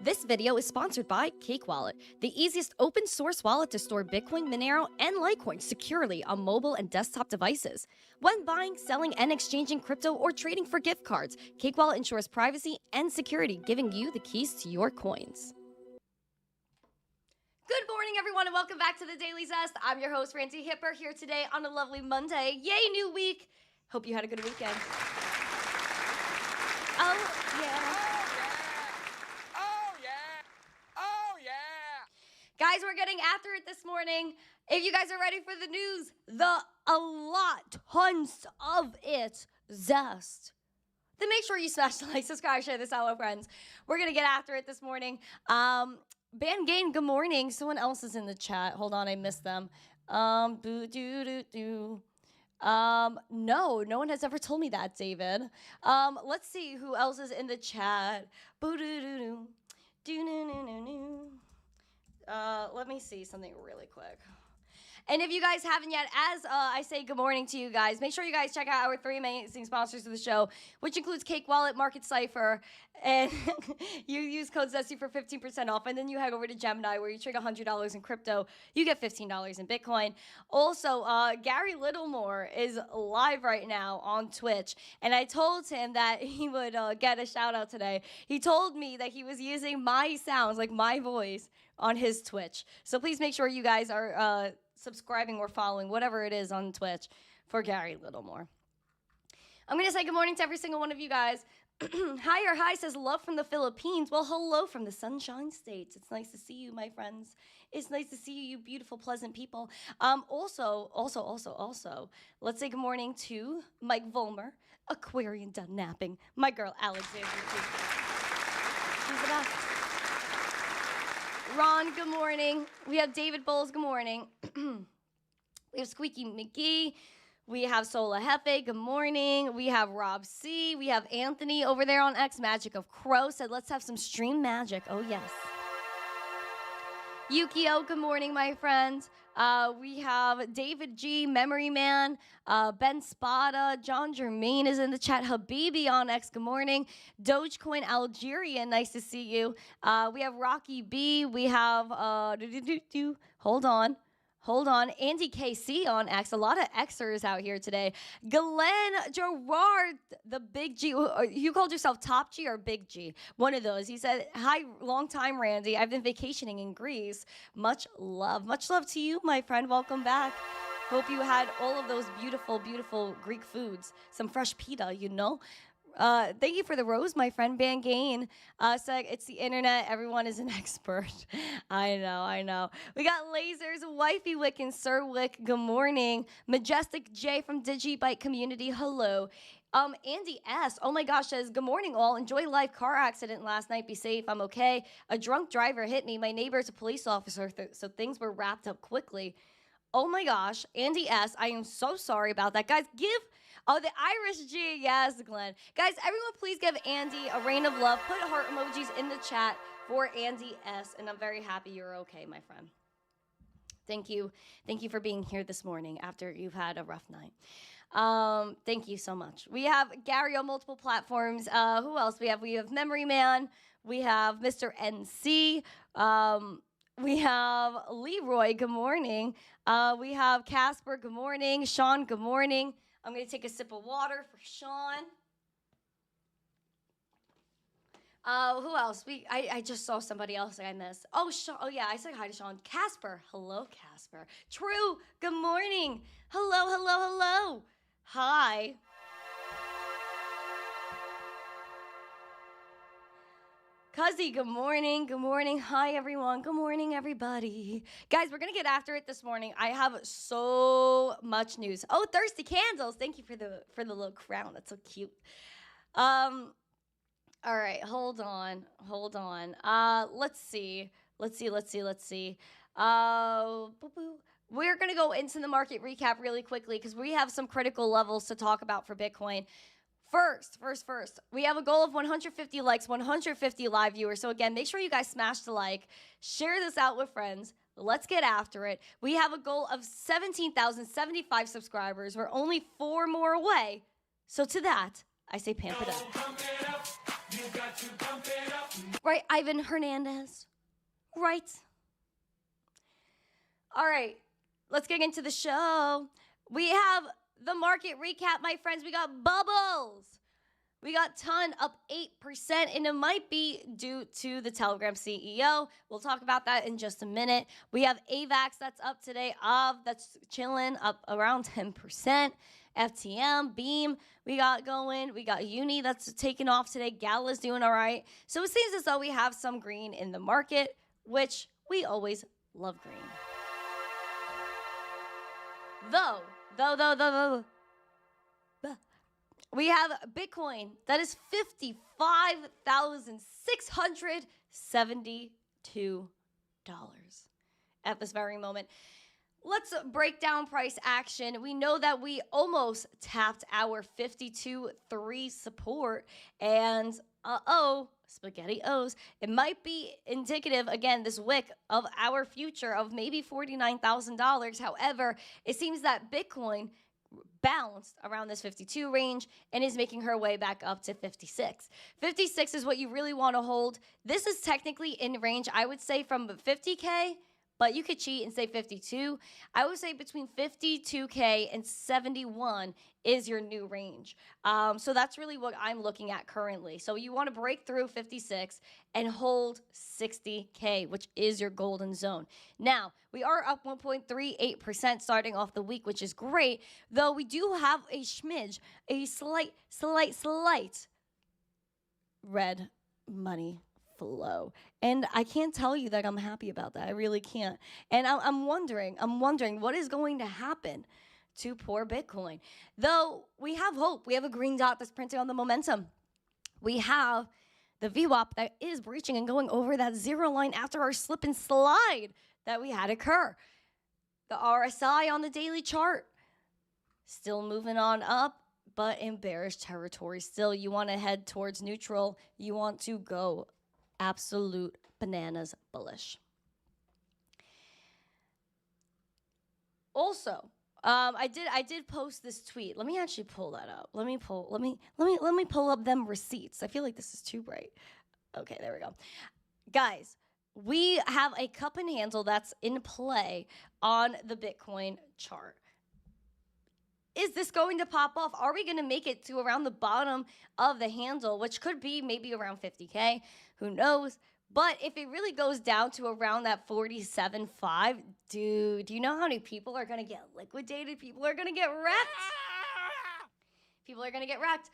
This video is sponsored by Cake Wallet, the easiest open source wallet to store Bitcoin, Monero, and Litecoin securely on mobile and desktop devices. When buying, selling, and exchanging crypto or trading for gift cards, Cake Wallet ensures privacy and security, giving you the keys to your coins. Good morning, everyone, and welcome back to the Daily Zest. I'm your host, Randi Hipper, here today on a lovely Monday. Yay, new week. Hope you had a good weekend. Oh, yeah. Guys, we're getting after it this morning. If you guys are ready for the news, tons of it, Zest, then make sure you smash the like, subscribe, share this out with friends. We're going to get after it this morning. Ban Gain, good morning. Someone else is in the chat. Hold on, I missed them. No one has ever told me that, David. Let's see who else is in the chat. Let me see something really quick. And if you guys haven't yet, as I say good morning to you guys, make sure you guys check out our three amazing sponsors of the show, which includes Cake Wallet, Market Cipher, and you use code ZESTY for 15% off, and then you head over to Gemini where you trade $100 in crypto, you get $15 in Bitcoin. Also, Gary Littlemore is live right now on Twitch, and I told him that he would get a shout out today. He told me that he was using my sounds, like my voice, on his Twitch. So please make sure you guys are subscribing or following, whatever it is on Twitch, for Gary Littlemore. I'm going to say good morning to every single one of you guys. Hi says love from the Philippines. Well, hello from the Sunshine States. It's nice to see you, my friends. It's nice to see you, you beautiful, pleasant people. Also, let's say good morning to Mike Volmer, Aquarian done napping. My girl, Alexandra. She's the best. Ron, good morning. We have David Bowles, good morning. We have Squeaky McGee. We have Sola Hefe, good morning. We have Rob C. We have Anthony over there on X. Magic of Crow said, let's have some stream magic. Oh, yes. Yukio, good morning, my friend. We have David G, Memory Man, Ben Spada, John Germain is in the chat, Habibi on X, good morning. Dogecoin Algerian, nice to see you. We have Rocky B, we have, hold on, Andy KC on X, a lot of Xers out here today. Glenn Gerard, the Big G, you called yourself Top G or Big G? One of those. He said, hi, long time, Randy. I've been vacationing in Greece. Much love to you, my friend. Welcome back. Hope you had all of those beautiful, beautiful Greek foods. Some fresh pita, you know. Thank you for the rose, my friend. Ban Gain said, it's the internet. Everyone is an expert. I know. We got Lasers, Wifey Wick, and Sir Wick. Good morning. Majestic J from Digibyte Community. Hello. Andy S. Oh my gosh, says, good morning all. Enjoy life car accident last night. Be safe. I'm okay. A drunk driver hit me. My neighbor's a police officer, so things were wrapped up quickly. Oh my gosh, Andy S. I am so sorry about that. Guys, oh, the Irish G. Yes, Glenn. Guys, everyone please give Andy a rain of love. Put heart emojis in the chat for Andy S. And I'm very happy you're okay, my friend. Thank you. Thank you for being here this morning after you've had a rough night. Thank you so much. We have Gary on multiple platforms. Who else? We have Memory Man. We have Mr. NC. We have Leroy. Good morning. We have Casper. Good morning. Sean. Good morning. I'm going to take a sip of water for Sean. Who else? I just saw somebody else that I missed. Oh, Sean. Oh, yeah, I said hi to Sean. Casper. Hello, Casper. True. Good morning. Hello. Hi. Cuzzy, good morning. Good morning. Hi, everyone. Good morning, everybody. Guys, we're going to get after it this morning. I have so much news. Oh, Thirsty Candles. Thank you for the little crown. That's so cute. All right, hold on. Let's see. We're going to go into the market recap really quickly because we have some critical levels to talk about for Bitcoin. First, we have a goal of 150 likes, 150 live viewers. So again, make sure you guys smash the like, share this out with friends. Let's get after it. We have a goal of 17,075 subscribers. We're only 4 more away. So to that, I say pump it up. You got to pump it up. Right, Ivan Hernandez? Right. All right, let's get into the show. We have the market recap, my friends. We got bubbles. We got ton up 8%, and it might be due to the Telegram CEO. We'll talk about that in just a minute. We have AVAX that's up today, that's chilling up around 10%. FTM, Beam, we got going. We got Uni that's taking off today. Gala's doing all right. So it seems as though we have some green in the market, which we always love green. Though, we have Bitcoin that is $55,672 at this very moment. Let's break down price action. We know that we almost tapped our 52.3 support, and spaghetti O's. It might be indicative, again, this wick of our future of maybe $49,000. However, it seems that Bitcoin bounced around this 52 range and is making her way back up to 56. 56 is what you really want to hold. This is technically in range, I would say, from 50K, but you could cheat and say 52. I would say between 52K and 71 is your new range. So that's really what I'm looking at currently. So you want to break through 56 and hold 60K, which is your golden zone. Now, we are up 1.38% starting off the week, which is great, though we do have a smidge, a slight red money flow. And I can't tell you that I'm happy about that. I really can't. And I'm wondering what is going to happen to poor Bitcoin. Though we have hope. We have a green dot that's printing on the momentum. We have the VWAP that is breaching and going over that zero line after our slip and slide that we had occur. The RSI on the daily chart still moving on up, but in bearish territory still. You want to head towards neutral. You want to go absolute bananas bullish. Also, I did post this tweet. Let me actually pull that up. Let me pull up them receipts. I feel like this is too bright. Okay, there we go. Guys, we have a cup and handle that's in play on the Bitcoin chart. Is this going to pop off? Are we going to make it to around the bottom of the handle, which could be maybe around 50K? Who knows? But if it really goes down to around that 47.5, dude, do you know how many people are going to get liquidated? People are going to get wrecked. People are going to get wrecked.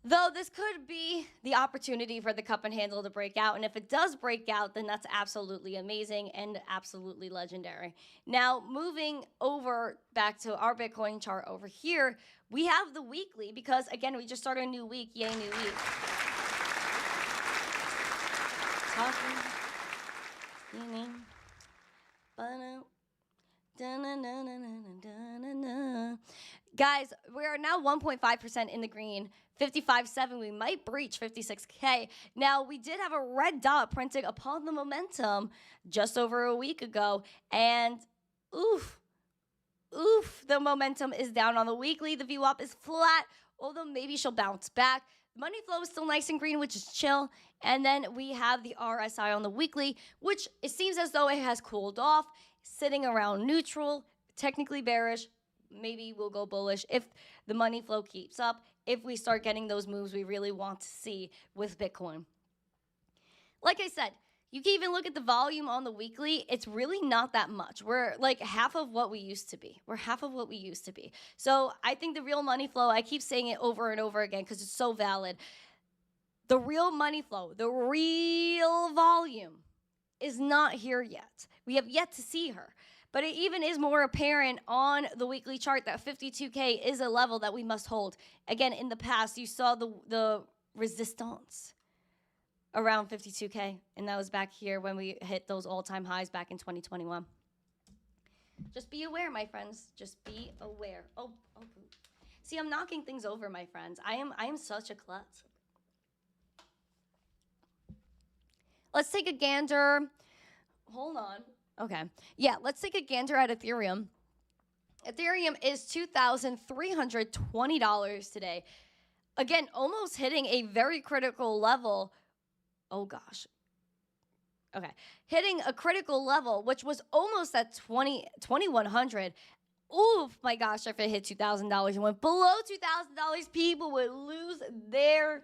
Though this could be the opportunity for the cup and handle to break out. And if it does break out, then that's absolutely amazing and absolutely legendary. Now, moving over back to our Bitcoin chart over here, we have the weekly because, again, we just started a new week. Yay, new week. Talking. Guys, we are now 1.5% in the green. 55.7, we might breach 56K. Now, we did have a red dot printed upon the momentum just over a week ago. And oof, the momentum is down on the weekly. The VWAP is flat, although maybe she'll bounce back. Money flow is still nice and green, which is chill. And then we have the RSI on the weekly, which it seems as though it has cooled off, sitting around neutral, technically bearish. Maybe we'll go bullish if the money flow keeps up, if we start getting those moves we really want to see with Bitcoin. Like I said, you can even look at the volume on the weekly. It's really not that much. We're like half of what we used to be. So I think the real money flow, I keep saying it over and over again because it's so valid. The real money flow, the real volume is not here yet. We have yet to see her. But it even is more apparent on the weekly chart that 52K is a level that we must hold. Again, in the past, you saw the resistance around 52K, and that was back here when we hit those all-time highs back in 2021. Just be aware, my friends. Just be aware. Oh. See, I'm knocking things over, my friends. I am such a klutz. Let's take a gander. Hold on. Okay. Yeah, let's take a gander at Ethereum. Ethereum is $2,320 today. again, almost hitting a very critical level. Oh gosh. Okay. Hitting a critical level, which was almost at 2,100. Oof, my gosh, if it hit $2,000 and went below $2,000, people would lose their...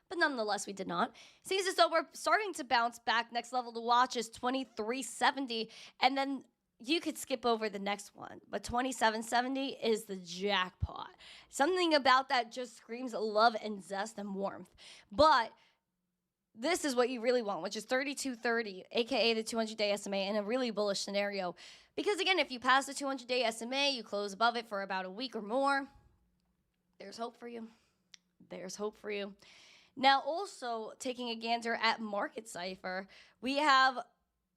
But nonetheless, we did not. Seems as though we're starting to bounce back. Next level to watch is 2370, and then you could skip over the next one. But 2770 is the jackpot. Something about that just screams love and zest and warmth. But this is what you really want, which is 3230, aka the 200-day SMA, in a really bullish scenario. Because again, if you pass the 200-day SMA, you close above it for about a week or more, there's hope for you. There's hope for you. Now, also taking a gander at market Cipher, we have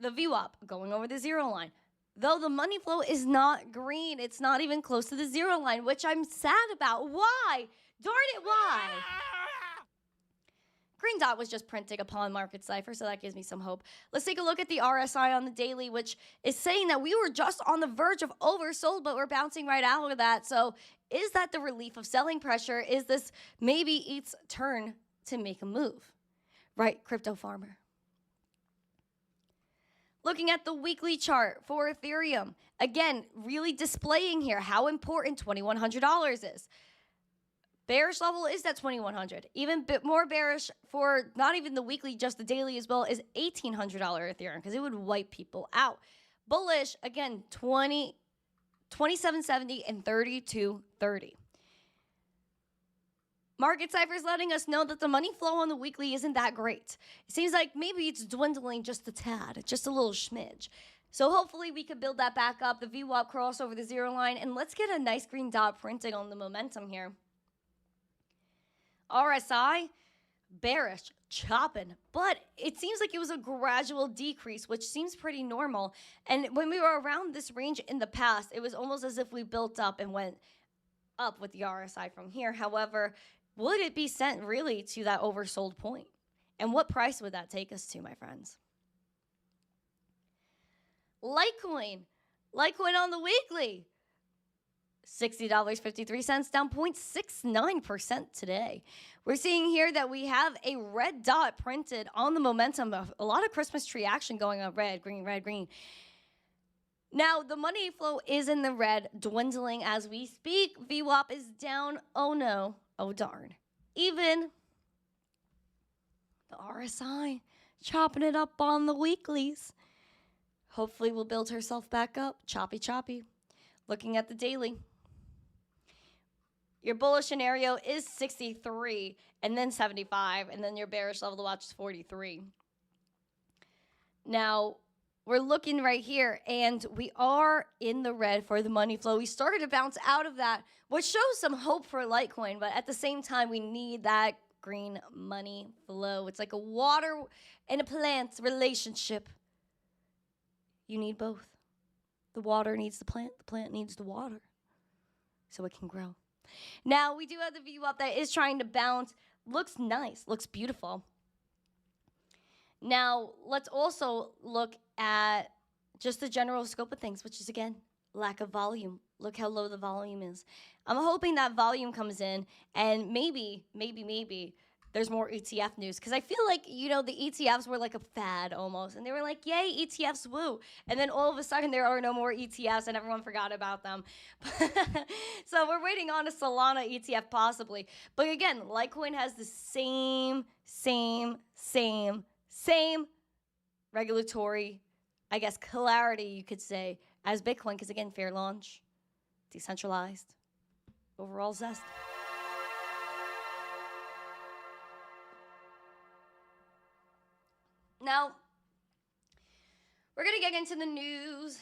the VWAP going over the zero line. Though the money flow is not green, it's not even close to the zero line, which I'm sad about. Why? Darn it, why? Green dot was just printing upon market Cipher, so that gives me some hope. Let's take a look at the RSI on the daily, which is saying that we were just on the verge of oversold, but we're bouncing right out of that. So is that the relief of selling pressure? Is this maybe ETH's turn to make a move? Right, crypto farmer? Looking at the weekly chart for Ethereum, again, really displaying here how important $2,100 is. Bearish level is that 2,100. Even bit more bearish for not even the weekly, just the daily as well, is $1,800 Ethereum, because it would wipe people out. Bullish, again, 2770 and 3230. Market Cipher is letting us know that the money flow on the weekly isn't that great. It seems like maybe it's dwindling just a tad, just a little smidge. So hopefully we could build that back up, the VWAP cross over the zero line, and let's get a nice green dot printing on the momentum here. RSI, bearish, chopping, but it seems like it was a gradual decrease, which seems pretty normal. And when we were around this range in the past, it was almost as if we built up and went up with the RSI from here. However, would it be sent really to that oversold point? And what price would that take us to, my friends? Litecoin on the weekly, $60.53, down 0.69% today. We're seeing here that we have a red dot printed on the momentum of a lot of Christmas tree action going on. Red, green, red, green. Now, the money flow is in the red, dwindling as we speak. VWAP is down. Oh, no. Oh, darn. Even the RSI chopping it up on the weeklies. Hopefully, we'll build herself back up. Choppy, choppy. Looking at the daily. Your bullish scenario is 63 and then 75, and then your bearish level to watch is 43. Now, we're looking right here, and we are in the red for the money flow. We started to bounce out of that, which shows some hope for Litecoin, but at the same time, we need that green money flow. It's like a water and a plant relationship. You need both. The water needs the plant needs the water, so it can grow. Now, we do have the VWAP that is trying to bounce. Looks nice, looks beautiful. Now, let's also look at just the general scope of things, which is, again, lack of volume. Look how low the volume is. I'm hoping that volume comes in, and maybe there's more ETF news. Because I feel like, you know, the ETFs were like a fad almost. And they were like, yay, ETFs, woo. And then all of a sudden, there are no more ETFs, and everyone forgot about them. So we're waiting on a Solana ETF possibly. But again, Litecoin has the same regulatory, I guess, clarity, you could say, as Bitcoin. Because again, fair launch, decentralized, overall zest. Now, we're going to get into the news.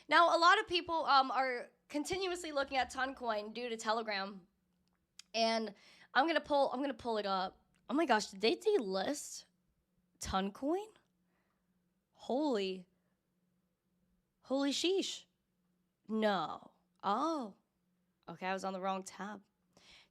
Now, a lot of people are continuously looking at Toncoin due to Telegram. And I'm going to pull it up. Oh my gosh, did they delist Toncoin? Holy sheesh. No. Oh. Okay, I was on the wrong tab.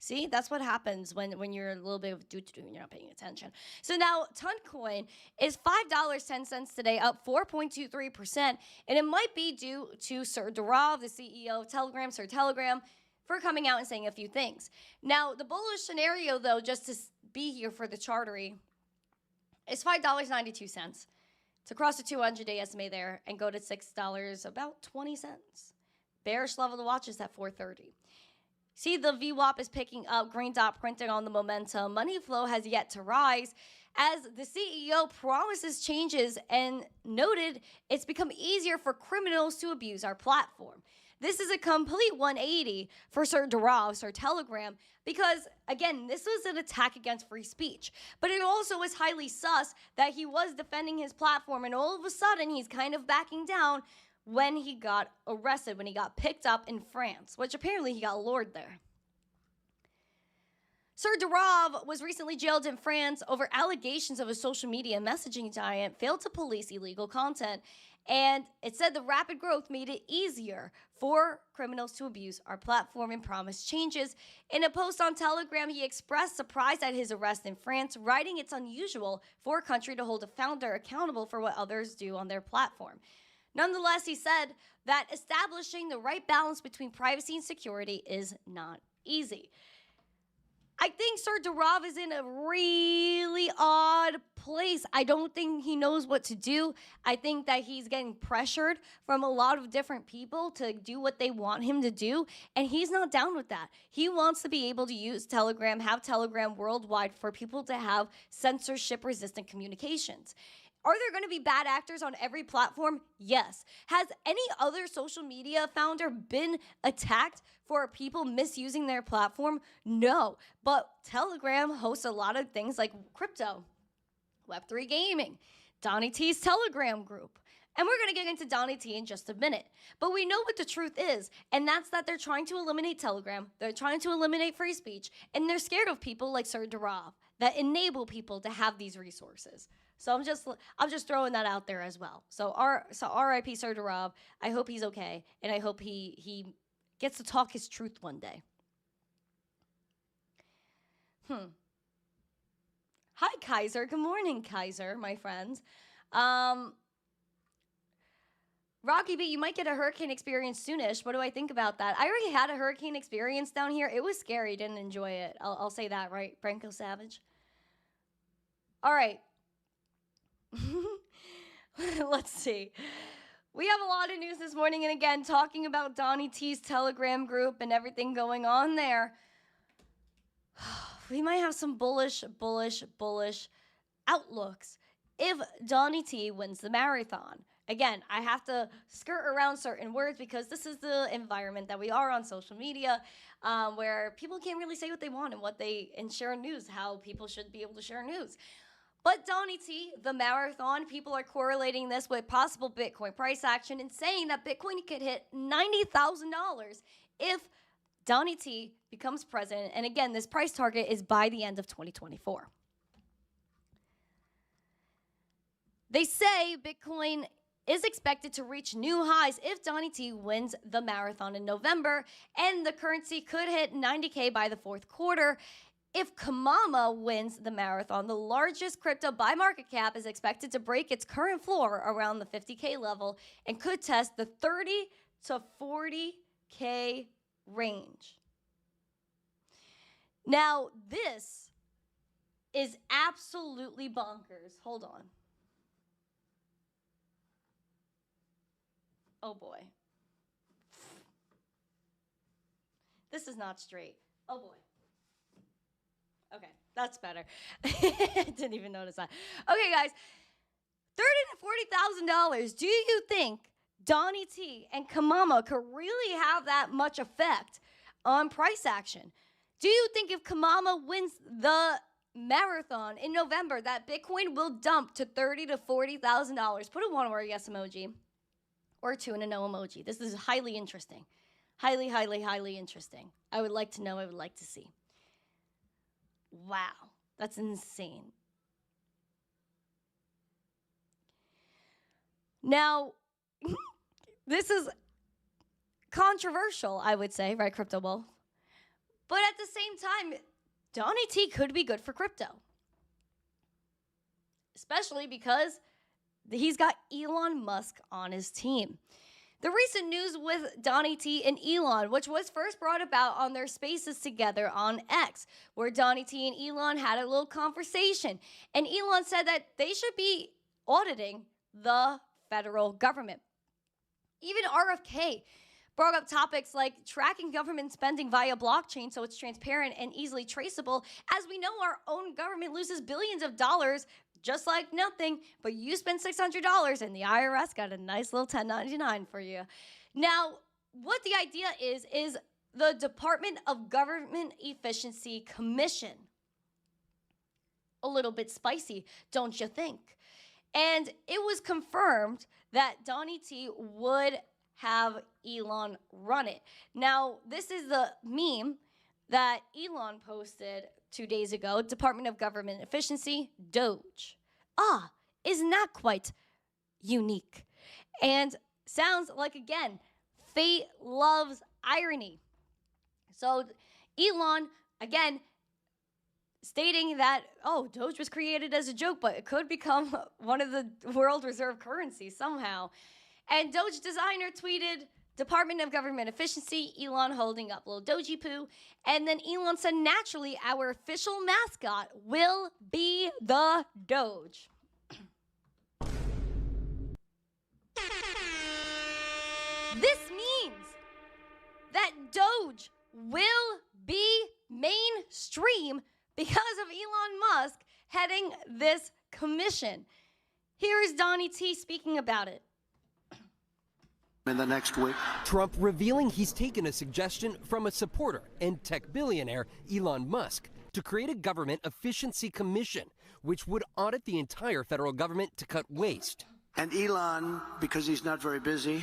See, that's what happens when you're a little bit of doo-doo and you're not paying attention. So now Toncoin is $5.10 today, up 4.23%. And it might be due to Sir Durav, the CEO of Telegram, Sir Telegram, for coming out and saying a few things. Now, the bullish scenario, though, just to be here for the chartery, is $5.92 to cross the 200-day SMA there and go to $6 about 20 cents. Bearish level to watch is at 4.30. See, the VWAP is picking up, green dot printing on the momentum. Money flow has yet to rise as the CEO promises changes and noted it's become easier for criminals to abuse our platform. This is a complete 180 for Sir Durav, Sir Telegram, because, again, this was an attack against free speech. But it also was highly sus that he was defending his platform, and all of a sudden he's kind of backing down when he got arrested, when he got picked up in France, which apparently he got lured there. Sir Durav was recently jailed in France over allegations of a social media messaging giant failed to police illegal content. And it said the rapid growth made it easier for criminals to abuse our platform and promised changes. In a post on Telegram, he expressed surprise at his arrest in France, writing it's unusual for a country to hold a founder accountable for what others do on their platform. Nonetheless, he said that establishing the right balance between privacy and security is not easy. I think Sir Durav is in a really odd place. I don't think he knows what to do. I think that he's getting pressured from a lot of different people to do what they want him to do, and he's not down with that. He wants to be able to use Telegram, have Telegram worldwide for people to have censorship-resistant communications. Are there going to be bad actors on every platform? Yes. Has any other social media founder been attacked for people misusing their platform? No. But Telegram hosts a lot of things like crypto, Web3 gaming, Donnie T's Telegram group. And we're going to get into Donnie T in just a minute. But we know what the truth is, and that's that they're trying to eliminate Telegram, they're trying to eliminate free speech, and they're scared of people like Sir Durav that enable people to have these resources. So I'm just throwing that out there as well. So R.I.P. Sir Durav. I hope he's okay, and I hope he gets to talk his truth one day. Hi, Kaiser. Good morning, Kaiser, my friends. Rocky B, you might get a hurricane experience soonish. What do I think about that? I already had a hurricane experience down here. It was scary. Didn't enjoy it. I'll say that, right? Branko Savage. All right. Let's see. We have a lot of news this morning, and again, talking about Donnie T's Telegram group and everything going on there. We might have some bullish outlooks if Donnie T wins the marathon. Again, I have to skirt around certain words because this is the environment that we are on social media, where people can't really say what they want and share news, how people should be able to share news. But Donnie T, the marathon, people are correlating this with possible Bitcoin price action and saying that Bitcoin could hit $90,000 if Donnie T becomes president. And again, this price target is by the end of 2024. They say Bitcoin is expected to reach new highs if Donnie T wins the marathon in November, and the currency could hit 90K by the fourth quarter. If Kamama wins the marathon, the largest crypto by market cap is expected to break its current floor around the 50K level and could test the 30 to 40K range. Now, this is absolutely bonkers. Hold on. Oh boy. This is not straight. Oh boy. Okay, that's better. Didn't even notice that. Okay, guys, $30,000 to $40,000. Do you think Donnie T and Kamama could really have that much effect on price action? Do you think if Kamama wins the marathon in November, that Bitcoin will dump to $30,000 to $40,000? Put a one-word yes emoji or a 2 and a no emoji. This is highly interesting. Highly, highly, highly interesting. I would like to know. I would like to see. Wow, that's insane. Now, this is controversial, I would say, right, Crypto Wolf? But at the same time, Donnie T could be good for crypto. Especially because he's got Elon Musk on his team. The recent news with Donnie T and Elon, which was first brought about on their spaces together on X, where Donnie T and Elon had a little conversation. And Elon said that they should be auditing the federal government. Even RFK brought up topics like tracking government spending via blockchain so it's transparent and easily traceable. As we know, our own government loses billions of dollars just like nothing, but you spend $600 and the IRS got a nice little 1099 for you. Now, what the idea is the Department of Government Efficiency Commission. A little bit spicy, don't you think? And it was confirmed that Donnie T would have Elon run it. Now, this is the meme that Elon posted 2 days ago. Department of Government Efficiency, Doge. Isn't that quite unique? And sounds like, again, fate loves irony. So Elon, again, stating that, Doge was created as a joke, but it could become one of the world reserve currencies somehow. And Doge designer tweeted, Department of Government Efficiency, Elon holding up little Doji poo. And then Elon said, naturally, our official mascot will be the Doge. This means that Doge will be mainstream because of Elon Musk heading this commission. Here is Donnie T speaking about it. In the next week, Trump revealing he's taken a suggestion from a supporter and tech billionaire Elon Musk to create a government efficiency commission, which would audit the entire federal government to cut waste. And Elon, because he's not very busy,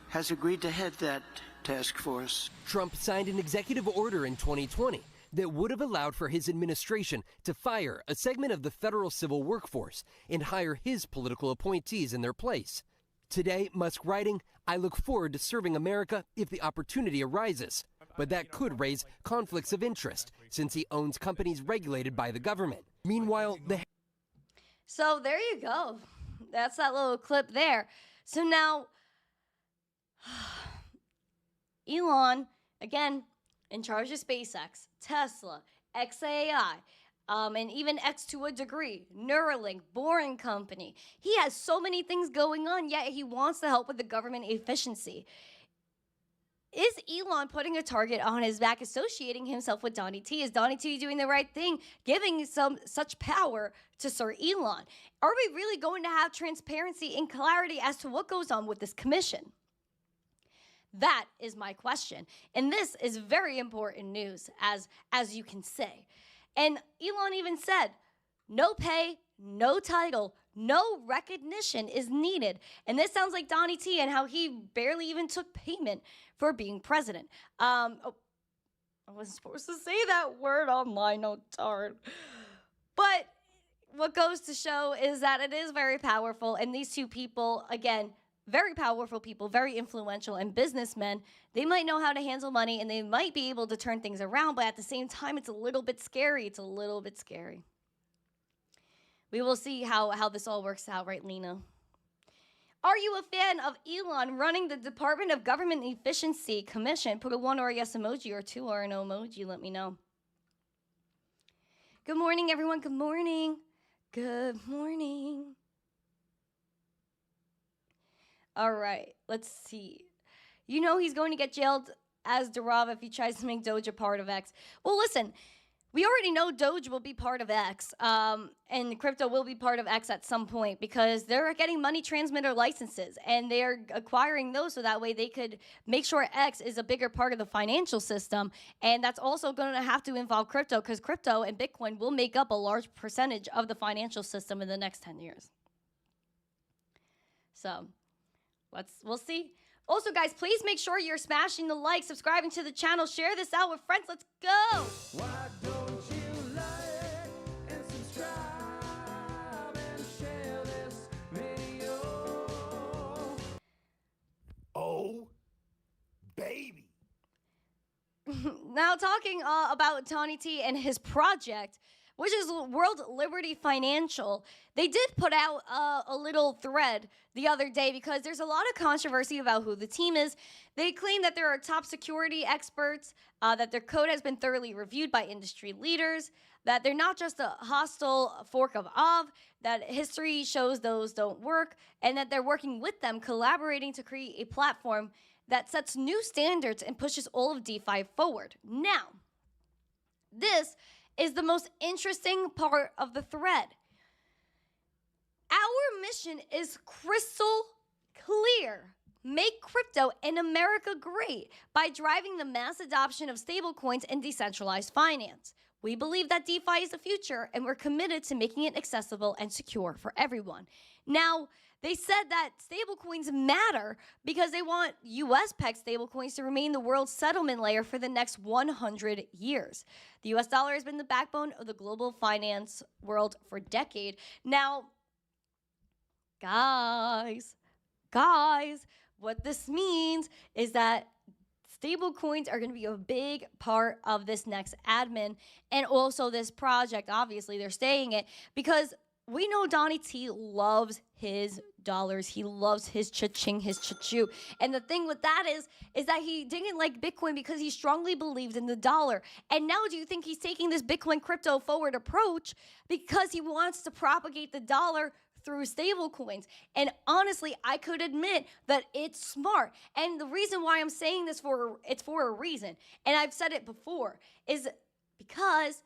has agreed to head that task force. Trump signed an executive order in 2020 that would have allowed for his administration to fire a segment of the federal civil workforce and hire his political appointees in their place. Today, Musk writing, I look forward to serving America if the opportunity arises. But that could raise conflicts of interest since he owns companies regulated by the government. Meanwhile, So there you go. That's that little clip there. So now, Elon, again, in charge of SpaceX, Tesla, XAI, and even X to a degree, Neuralink, Boring Company. He has so many things going on, yet he wants to help with the government efficiency. Is Elon putting a target on his back, associating himself with Donnie T? Is Donnie T doing the right thing, giving such power to Sir Elon? Are we really going to have transparency and clarity as to what goes on with this commission? That is my question. And this is very important news, as you can say. And Elon even said, no pay, no title, no recognition is needed. And this sounds like Donnie T and how he barely even took payment for being president. I wasn't supposed to say that word on my note card. But what goes to show is that it is very powerful. And these two people, again, very powerful people, very influential, and businessmen, they might know how to handle money and they might be able to turn things around, but at the same time, it's a little bit scary. It's a little bit scary. We will see how this all works out, right, Lena? Are you a fan of Elon running the Department of Government Efficiency Commission? Put a 1 or a yes emoji or 2 or an emoji. Let me know. Good morning, everyone. Good morning. Good morning. All right, let's see. You know he's going to get jailed as Darav if he tries to make Doge a part of X. Well, listen, we already know Doge will be part of X, and crypto will be part of X at some point because they're getting money transmitter licenses, and they're acquiring those so that way they could make sure X is a bigger part of the financial system, and that's also going to have to involve crypto because crypto and Bitcoin will make up a large percentage of the financial system in the next 10 years. So we'll see. Also, guys, please make sure you're smashing the like, subscribing to the channel, share this out with friends. Let's go. Why don't you like and subscribe and share this video? Oh, baby. Now, talking about Tony T and his project, which is World Liberty Financial, they did put out a little thread the other day because there's a lot of controversy about who the team is. They claim that there are top security experts, that their code has been thoroughly reviewed by industry leaders, that they're not just a hostile fork of, that history shows those don't work, and that they're working with them, collaborating to create a platform that sets new standards and pushes all of DeFi forward. Now, this is the most interesting part of the thread. Our mission is crystal clear. Make crypto in America great by driving the mass adoption of stablecoins and decentralized finance. We believe that DeFi is the future, and we're committed to making it accessible and secure for everyone. Now, they said that stablecoins matter because they want US-pegged stablecoins to remain the world's settlement layer for the next 100 years. The US dollar has been the backbone of the global finance world for decades. Now, guys, what this means is that stablecoins are going to be a big part of this next admin and also this project. Obviously, they're saying it because we know Donnie T loves his dollars. He loves his cha-ching, his cha-choo. And the thing with that is that he didn't like Bitcoin because he strongly believed in the dollar. And now do you think he's taking this Bitcoin crypto forward approach because he wants to propagate the dollar through stable coins? And honestly, I could admit that it's smart. And the reason why I'm saying this it's for a reason. And I've said it before, is because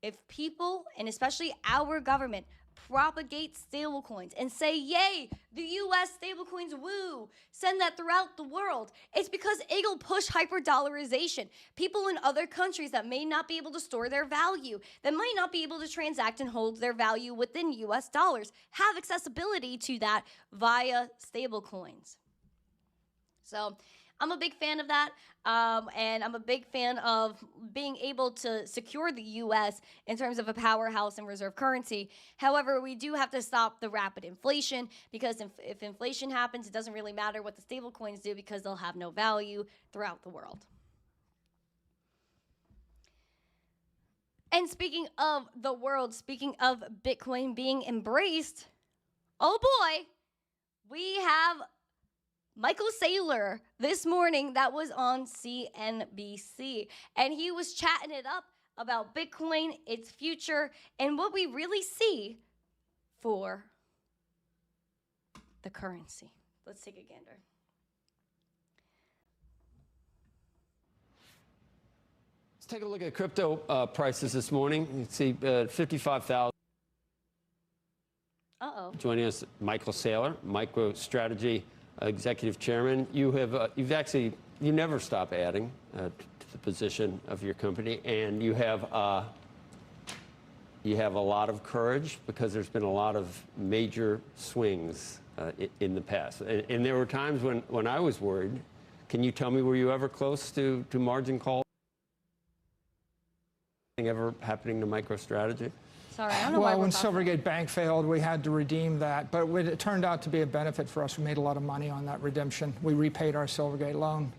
if people, and especially our government, propagate stablecoins and say, yay, the US stablecoins, woo, send that throughout the world, it's because it'll push hyper-dollarization. People in other countries that may not be able to store their value, that might not be able to transact and hold their value within US dollars, have accessibility to that via stablecoins. So I'm a big fan of that, and I'm a big fan of being able to secure the U.S. in terms of a powerhouse and reserve currency. However, we do have to stop the rapid inflation because if inflation happens, it doesn't really matter what the stable coins do because they'll have no value throughout the world. And speaking of the world, speaking of Bitcoin being embraced, oh boy, we have Michael Saylor this morning that was on CNBC, and he was chatting it up about Bitcoin, its future, and what we really see for the currency. Let's take a gander. Let's take a look at crypto prices this morning. You can see 55,000. Uh-oh. Joining us, Michael Saylor, MicroStrategy Executive Chairman. You never stop adding to the position of your company, and you have a lot of courage because there's been a lot of major swings in the past, and there were times when I was worried. Can you tell me, were you ever close to margin call? Anything ever happening to MicroStrategy? Sorry, I don't know why Well, when we're Silvergate Bank failed, we had to redeem that, but it turned out to be a benefit for us. We made a lot of money on that redemption. We repaid our Silvergate loan.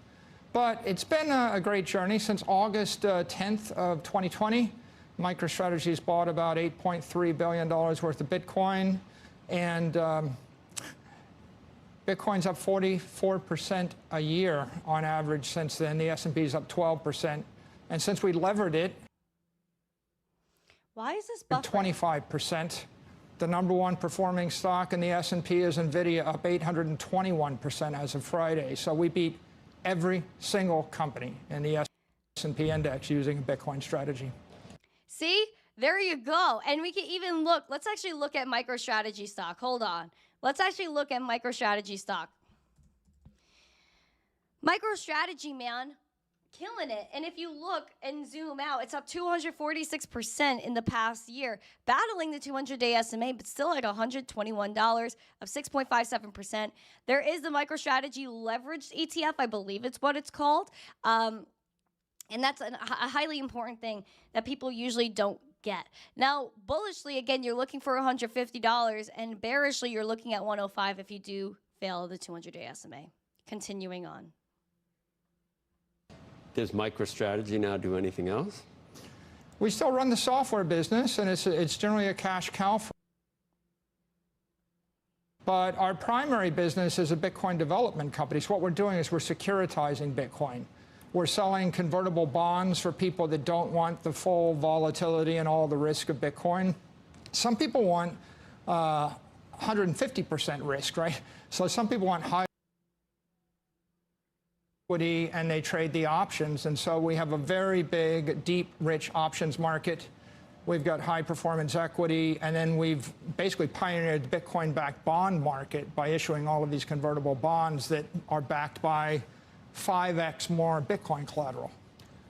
But it's been a great journey. Since August 10th of 2020, MicroStrategy's bought about $8.3 billion worth of Bitcoin, and Bitcoin's up 44% a year on average since then. The S&P's up 12%. And since we levered it, Why is this buffering? 25%. The number one performing stock in the S&P is NVIDIA, up 821% as of Friday. So we beat every single company in the S&P index using a Bitcoin strategy. See, there you go. And we can even look. Let's actually look at MicroStrategy stock. Hold on. Let's actually look at MicroStrategy stock. MicroStrategy, man, killing it. And if you look and zoom out, it's up 246% in the past year, battling the 200-day SMA, but still at $121 of 6.57%. There is the MicroStrategy leveraged ETF, I believe it's what it's called. And that's a highly important thing that people usually don't get. Now, bullishly, again, you're looking for $150, and bearishly, you're looking at 105 if you do fail the 200-day SMA. Continuing on. Does MicroStrategy now do anything else? We still run the software business, and it's generally a cash cow. But our primary business is a Bitcoin development company. So what we're doing is we're securitizing Bitcoin. We're selling convertible bonds for people that don't want the full volatility and all the risk of Bitcoin. Some people want 150% risk, right? So some people want high equity, and they trade the options. And so we have a very big, deep, rich options market. We've got high performance equity, and then we've basically pioneered the Bitcoin-backed bond market by issuing all of these convertible bonds that are backed by 5x more Bitcoin collateral.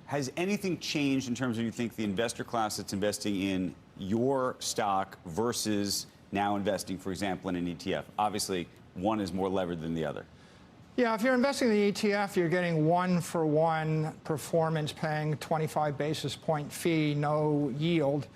Has anything changed in terms of you think the investor class that's investing in your stock versus now investing, for example, in an ETF? Obviously, one is more levered than the other. Yeah, if you're investing in the ETF, you're getting one-for-one performance, paying 25 basis point fee, no yield.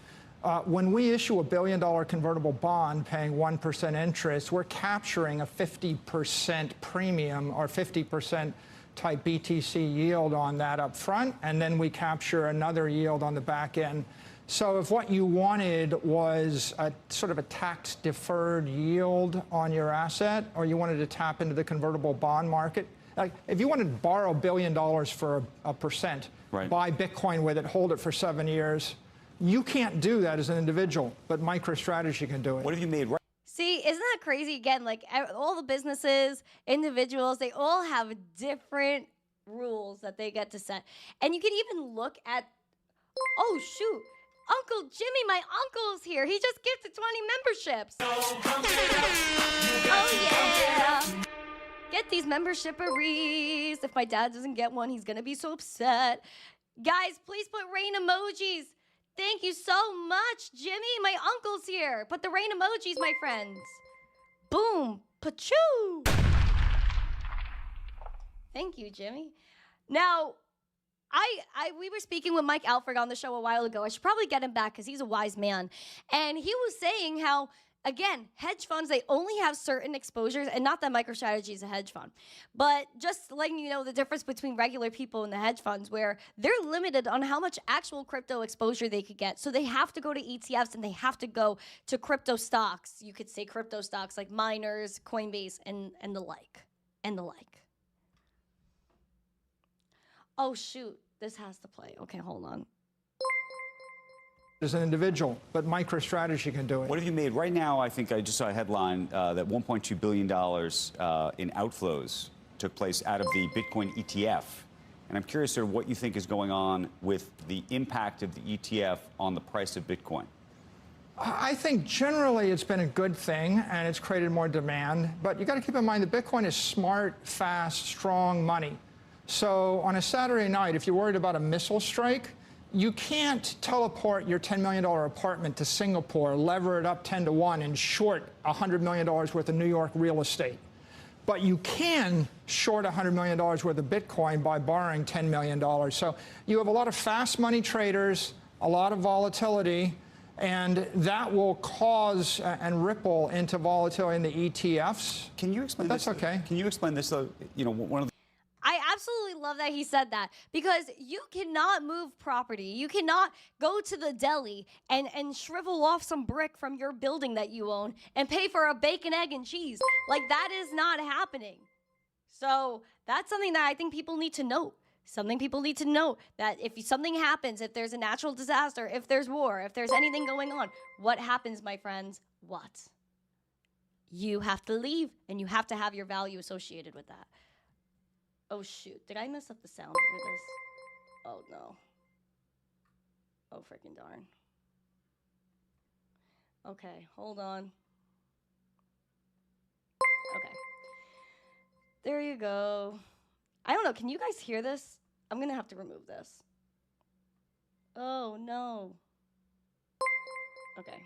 When we issue a $1 billion convertible bond paying 1% interest, we're capturing a 50% premium or 50% type BTC yield on that up front, and then we capture another yield on the back end. So if what you wanted was a sort of a tax-deferred yield on your asset, or you wanted to tap into the convertible bond market, like if you wanted to borrow $1 billion for a percent, right, buy Bitcoin with it, hold it for 7 years, you can't do that as an individual, but MicroStrategy can do it. What have you made right? See, isn't that crazy? Again, like all the businesses, individuals, they all have different rules that they get to set. And you can even look at, oh, shoot. Uncle Jimmy, my uncle's here. He just gifted 20 memberships. Oh, yeah. Get these membership-arees. If my dad doesn't get one, he's going to be so upset. Guys, please put rain emojis. Thank you so much, Jimmy. My uncle's here. Put the rain emojis, my friends. Boom. Pachoo. Thank you, Jimmy. Now, we were speaking with Mike Alfred on the show a while ago. I should probably get him back because he's a wise man. And he was saying how, again, hedge funds, they only have certain exposures, and not that MicroStrategy is a hedge fund, but just letting you know the difference between regular people and the hedge funds, where they're limited on how much actual crypto exposure they could get. So they have to go to ETFs, and they have to go to crypto stocks. You could say crypto stocks like miners, Coinbase, and the like, Oh, shoot. This has to play. Okay, hold on. As an individual, but MicroStrategy can do it. What have you made right now? I think I just saw a headline that $1.2 billion in outflows took place out of the Bitcoin ETF. And I'm curious sort of what you think is going on with the impact of the ETF on the price of Bitcoin. I think generally it's been a good thing, and it's created more demand. But you got to keep in mind that Bitcoin is smart, fast, strong money. So on a Saturday night, if you're worried about a missile strike, you can't teleport your $10 million apartment to Singapore, lever it up 10 to 1, and short $100 million worth of New York real estate. But you can short $100 million worth of Bitcoin by borrowing $10 million. So you have a lot of fast money traders, a lot of volatility, and that will cause and ripple into volatility in the ETFs. Can you explain this? That's okay. Can you explain this, though? You know, one of the I absolutely love that he said that, because you cannot move property. You cannot go to the deli and shrivel off some brick from your building that you own and pay for a bacon, egg, and cheese. Like, that is not happening. So that's something that I think people need to know. Something people need to know, that if something happens, if there's a natural disaster, if there's war, if there's anything going on, what happens, my friends? What? You have to leave, and you have to have your value associated with that. Oh, shoot. Did I mess up the sound for this? Oh, no. Oh, freaking darn. Okay, hold on. Okay. There you go. I don't know. Can you guys hear this? I'm going to have to remove this. Oh, no. Okay.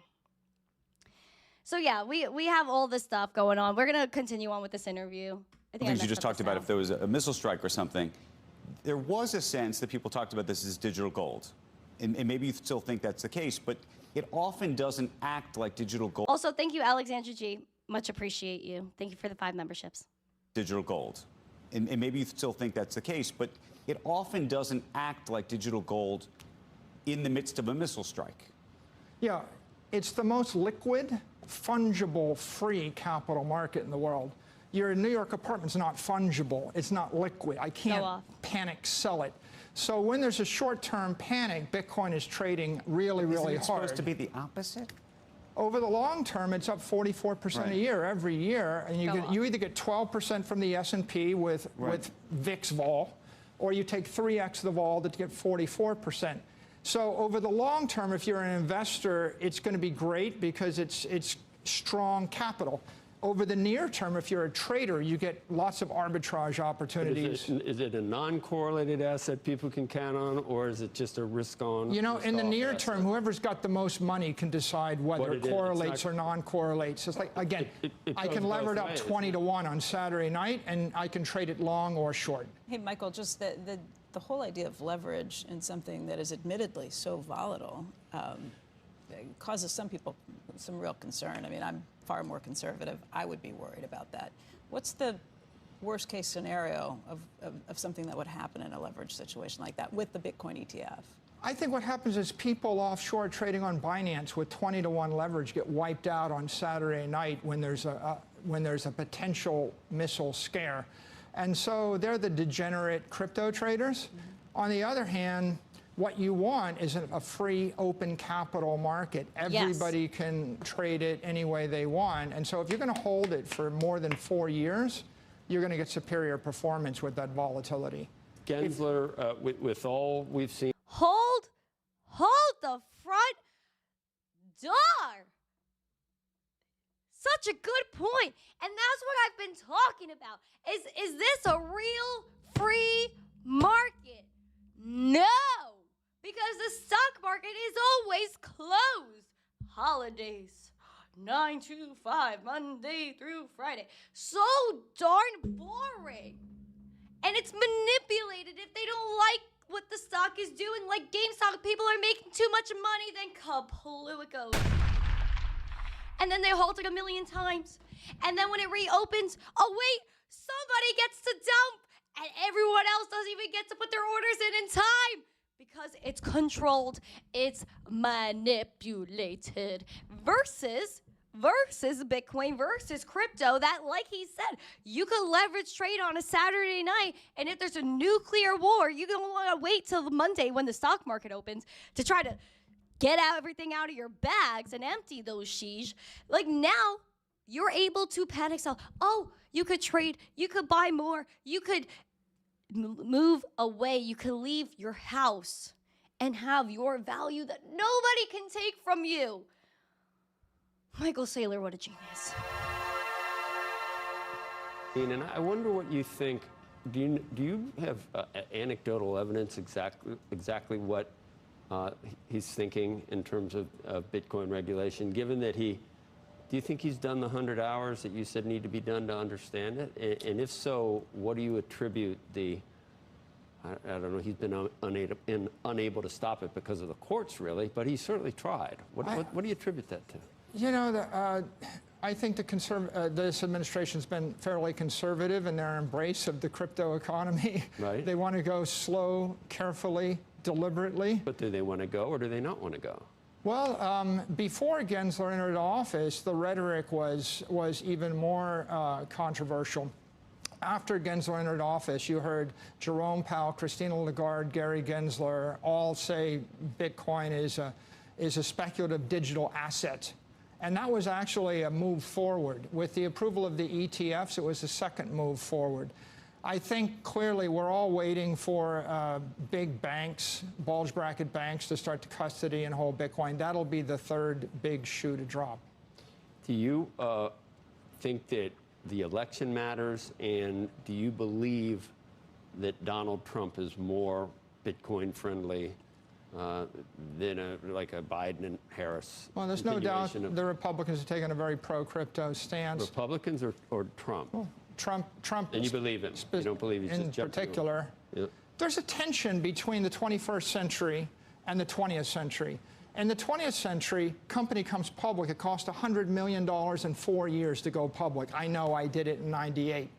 So, yeah, we have all this stuff going on. We're going to continue on with this interview. I think things you just talked about, if there was a missile strike or something, there was a sense that people talked about this as digital gold. And maybe you still think that's the case, but it often doesn't act like digital gold. Also, thank you, Alexandra G. Much appreciate you. Thank you for the 5 memberships. Digital gold. And maybe you still think that's the case, but it often doesn't act like digital gold in the midst of a missile strike. Yeah, it's the most liquid, fungible, free capital market in the world. Your New York apartment's not fungible. It's not liquid. I can't panic sell it. So when there's a short-term panic, Bitcoin is trading really, really Isn't it hard. supposed to be the opposite? Over the long term, it's up 44% a year every year, and you either get 12% from the S&P with VIX vol, or you take 3x the vol to get 44%. So over the long term, if you're an investor, it's going to be great because it's strong capital. Over the near term, if you're a trader, you get lots of arbitrage opportunities. Is it a non-correlated asset people can count on, or is it just a risk-on? You know, in the near term, whoever's got the most money can decide whether it correlates or non-correlates. It's like, again, I can lever it up 20 to 1 on Saturday night, and I can trade it long or short. Hey, Michael, just the whole idea of leverage in something that is admittedly so volatile causes some people some real concern. I mean, I'm far more conservative. I would be worried about that. What's the worst case scenario of something that would happen in a leverage situation like that with the Bitcoin ETF? I think what happens is people offshore trading on Binance with 20 to 1 leverage get wiped out on Saturday night when there's a potential missile scare. And so they're the degenerate crypto traders. On the other hand, what you want is a free, open capital market. Everybody can trade it any way they want. And so if you're going to hold it for more than 4 years, you're going to get superior performance with that volatility. Gensler, with all we've seen. Hold the front door. Such a good point. And that's what I've been talking about. Is this a real free market? No. Because the stock market is always closed. Holidays, 9 to 5, Monday through Friday. So darn boring. And it's manipulated if they don't like what the stock is doing. Like GameStop, people are making too much money, then kaplow it goes. And then they halt it 1 million times. And then when it reopens, oh wait, somebody gets to dump. And everyone else doesn't even get to put their orders in time. Because it's controlled, it's manipulated. Versus Bitcoin, versus crypto, that, like he said, you could leverage trade on a Saturday night, and if there's a nuclear war, you don't want to wait till Monday when the stock market opens to try to get everything out of your bags and empty those sheesh. Like now, you're able to panic sell. Oh, you could trade, you could buy more, you could move away, you can leave your house and have your value that nobody can take from you. Michael Saylor, what a genius. And I wonder what you think. Do you have anecdotal evidence exactly what he's thinking in terms of Bitcoin regulation, given that do you think he's done the 100 hours that you said need to be done to understand it? And if so, what do you attribute I don't know, he's been unable to stop it because of the courts, really, but he certainly tried. What do you attribute that to? You know, I think this administration's been fairly conservative in their embrace of the crypto economy. Right. They want to go slow, carefully, deliberately. But do they want to go, or do they not want to go? Well, before Gensler entered office, the rhetoric was even more controversial. After Gensler entered office, you heard Jerome Powell, Christina Lagarde, Gary Gensler all say Bitcoin is a speculative digital asset. And that was actually a move forward. With the approval of the ETFs, it was a second move forward. I think clearly we're all waiting for big banks, bulge bracket banks, to start to custody and hold Bitcoin. That'll be the third big shoe to drop. Do you think that the election matters, and do you believe that Donald Trump is more Bitcoin friendly than like a Biden and Harris? Well, there's no doubt the Republicans have taken a very pro-crypto stance. Republicans or Trump? Well, Trump. And you believe him? You don't believe he's in just particular. Yeah. There's a tension between the 21st century and the 20th century. In the 20th century, company comes public, it cost $100 million in 4 years to go public. I know, I did it in '98.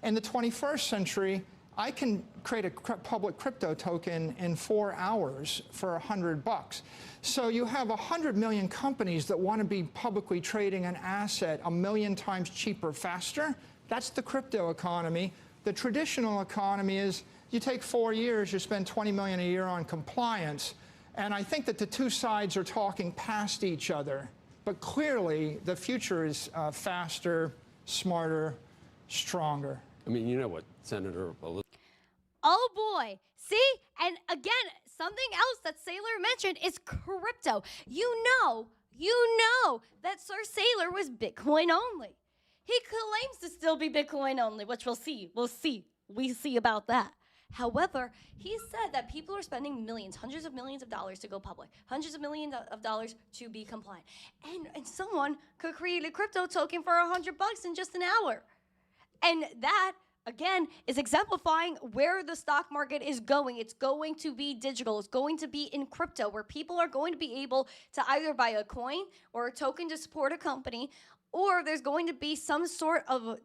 In the 21st century, I can create a public crypto token in 4 hours for $100. So you have 100 million companies that want to be publicly trading an asset 1 million times cheaper, faster. That's the crypto economy. The traditional economy is you take 4 years, you spend $20 million a year on compliance. And I think that the two sides are talking past each other. But clearly, the future is faster, smarter, stronger. I mean, you know what Senator Elizabeth. Oh boy. See? And again, something else that Saylor mentioned is crypto. You know that Sir Saylor was Bitcoin only. He claims to still be Bitcoin only, which we'll see. We see about that. However, he said that people are spending millions, hundreds of millions of dollars to go public, hundreds of millions of dollars to be compliant. And someone could create a crypto token for $100 in just an hour. And that, again, is exemplifying where the stock market is going. It's going to be digital. It's going to be in crypto, where people are going to be able to either buy a coin or a token to support a company, or there's going to be some sort of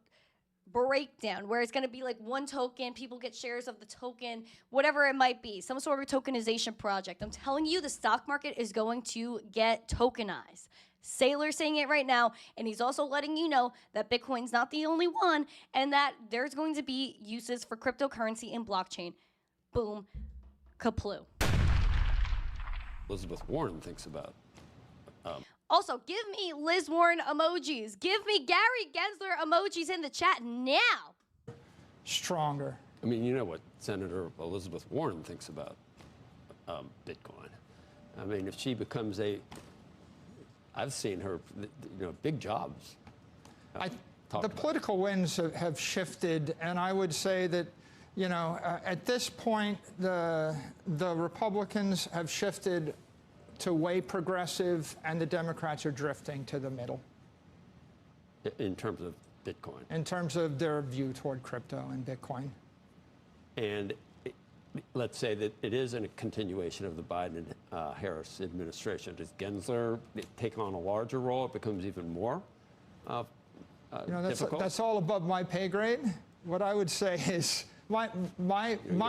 breakdown where it's going to be like one token, people get shares of the token, whatever it might be, some sort of tokenization project. I'm telling you, the stock market is going to get tokenized. Saylor saying it right now, and he's also letting you know that Bitcoin's not the only one, and that there's going to be uses for cryptocurrency and blockchain. Boom, kaplu. Elizabeth Warren thinks about. Also, give me Liz Warren emojis. Give me Gary Gensler emojis in the chat now. Stronger. I mean, you know what Senator Elizabeth Warren thinks about Bitcoin. I mean, if she becomes I've seen her, big jobs. The political winds have shifted, and I would say that, at this point, the Republicans have shifted to way progressive, and the Democrats are drifting to the middle. In terms of Bitcoin. In terms of their view toward crypto and Bitcoin. And let's say that it is a continuation of the Biden-Harris administration. Does Gensler take on a larger role? It becomes even more difficult? That's all above my pay grade. What I would say is, my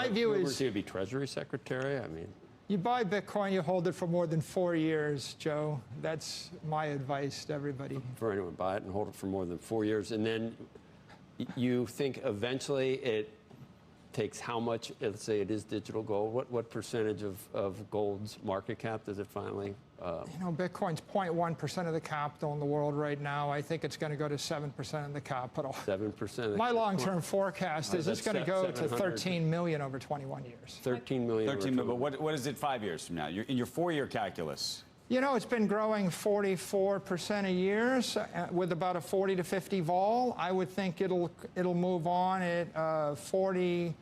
view is... He would be Treasury Secretary? I mean... You buy Bitcoin, you hold it for more than 4 years, Joe. That's my advice to everybody. For anyone, buy it and hold it for more than 4 years. And then you think eventually it takes how much, let's say it is digital gold, what percentage of gold's market cap does it finally? Bitcoin's 0.1% of the capital in the world right now. I think it's going to go to 7% of the capital. 7%? My long-term forecast is it's going to go to 13 million over 21 years. 13 million. 13 million, but what is it 5 years from now? In your 4-year calculus. It's been growing 44% a year with about a 40 to 50 vol. I would think it'll move on at 40%,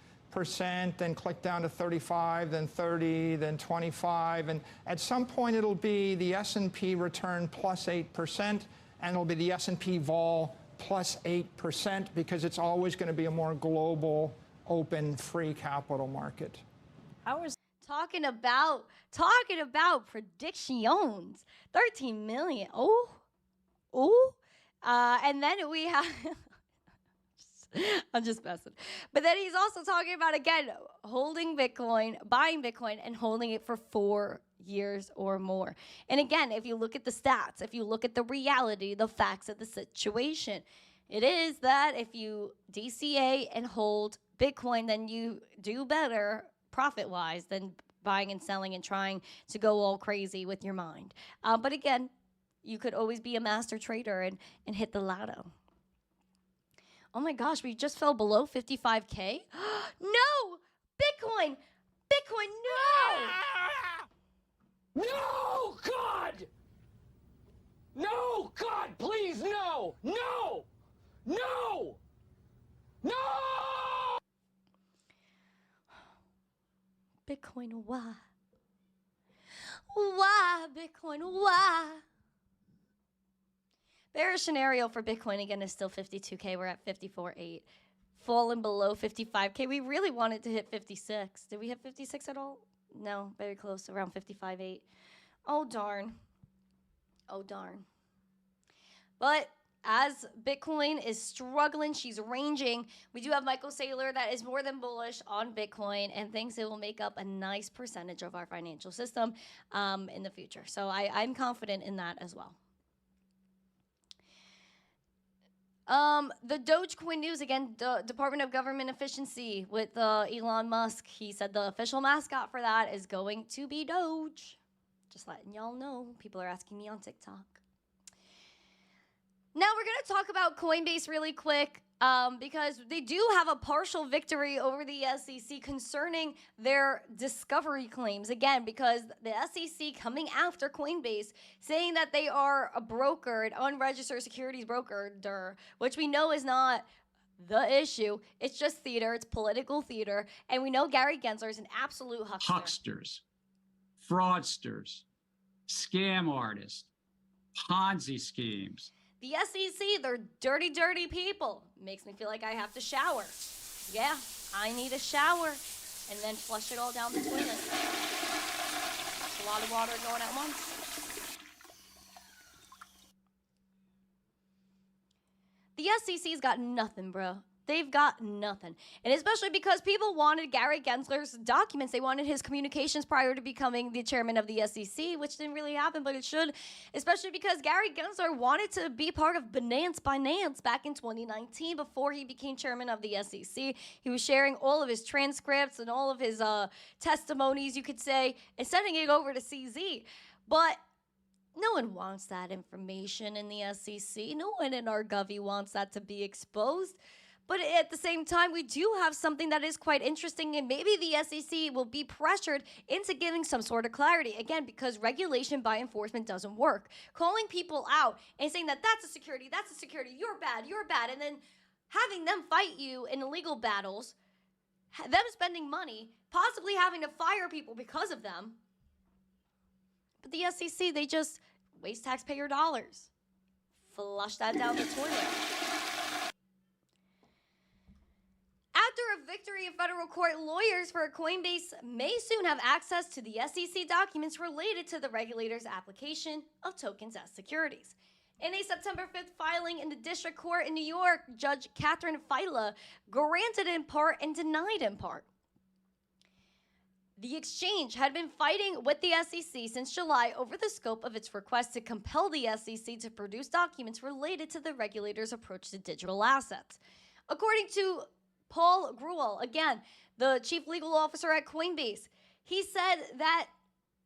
then click down to 35, then 30, then 25, and at some point it'll be the S&P return plus 8%, and it'll be the S&P vol plus 8%, because it's always going to be a more global, open, free capital market. Talking about predictions. 13 million. And then we have... I'm just messing. But then he's also talking about, again, holding Bitcoin, buying Bitcoin, and holding it for 4 years or more. And again, if you look at the stats, if you look at the reality, the facts of the situation, it is that if you DCA and hold Bitcoin, then you do better profit-wise than buying and selling and trying to go all crazy with your mind. But again, you could always be a master trader and hit the lotto. Oh my gosh, we just fell below 55K. No! Bitcoin! Bitcoin, no! No, God! No, God, please, no! No! No! No! Bitcoin, why? Why, Bitcoin, why? Bearish scenario for Bitcoin, again, is still 52K. We're at 54.8. Fallen below 55K. We really wanted to hit 56. Did we hit 56 at all? No, very close, around 55.8. Oh, darn. Oh, darn. But as Bitcoin is struggling, she's ranging. We do have Michael Saylor that is more than bullish on Bitcoin and thinks it will make up a nice percentage of our financial system in the future. So I'm confident in that as well. The Dogecoin news again, the Department of Government Efficiency with Elon Musk. He said the official mascot for that is going to be Doge. Just letting y'all know. People are asking me on TikTok. Now we're going to talk about Coinbase really quick because they do have a partial victory over the SEC concerning their discovery claims. Again, because the SEC coming after Coinbase, saying that they are a broker, an unregistered securities broker, which we know is not the issue. It's just theater. It's political theater. And we know Gary Gensler is an absolute huckster. Hucksters, fraudsters, scam artists, Ponzi schemes. The SEC, they're dirty, dirty people. Makes me feel like I have to shower. Yeah, I need a shower. And then flush it all down the toilet. That's a lot of water going at once. The SEC's got nothing, bro. They've got nothing. And especially because people wanted Gary Gensler's documents. They wanted his communications prior to becoming the chairman of the SEC, which didn't really happen, but it should. Especially because Gary Gensler wanted to be part of Binance back in 2019 before he became chairman of the SEC. He was sharing all of his transcripts and all of his testimonies, you could say, and sending it over to CZ. But no one wants that information in the SEC. No one in our govy wants that to be exposed. But at the same time, we do have something that is quite interesting, and maybe the SEC will be pressured into giving some sort of clarity. Again, because regulation by enforcement doesn't work. Calling people out and saying that that's a security, you're bad, and then having them fight you in illegal battles, them spending money, possibly having to fire people because of them. But the SEC, they just waste taxpayer dollars. Flush that down the toilet. After a victory in federal court, lawyers for Coinbase may soon have access to the SEC documents related to the regulator's application of tokens as securities. In a September 5th filing in the district court in New York, Judge Catherine Fila granted in part and denied in part. The exchange had been fighting with the SEC since July over the scope of its request to compel the SEC to produce documents related to the regulator's approach to digital assets. According to Paul Grewal, again, the chief legal officer at Coinbase, he said that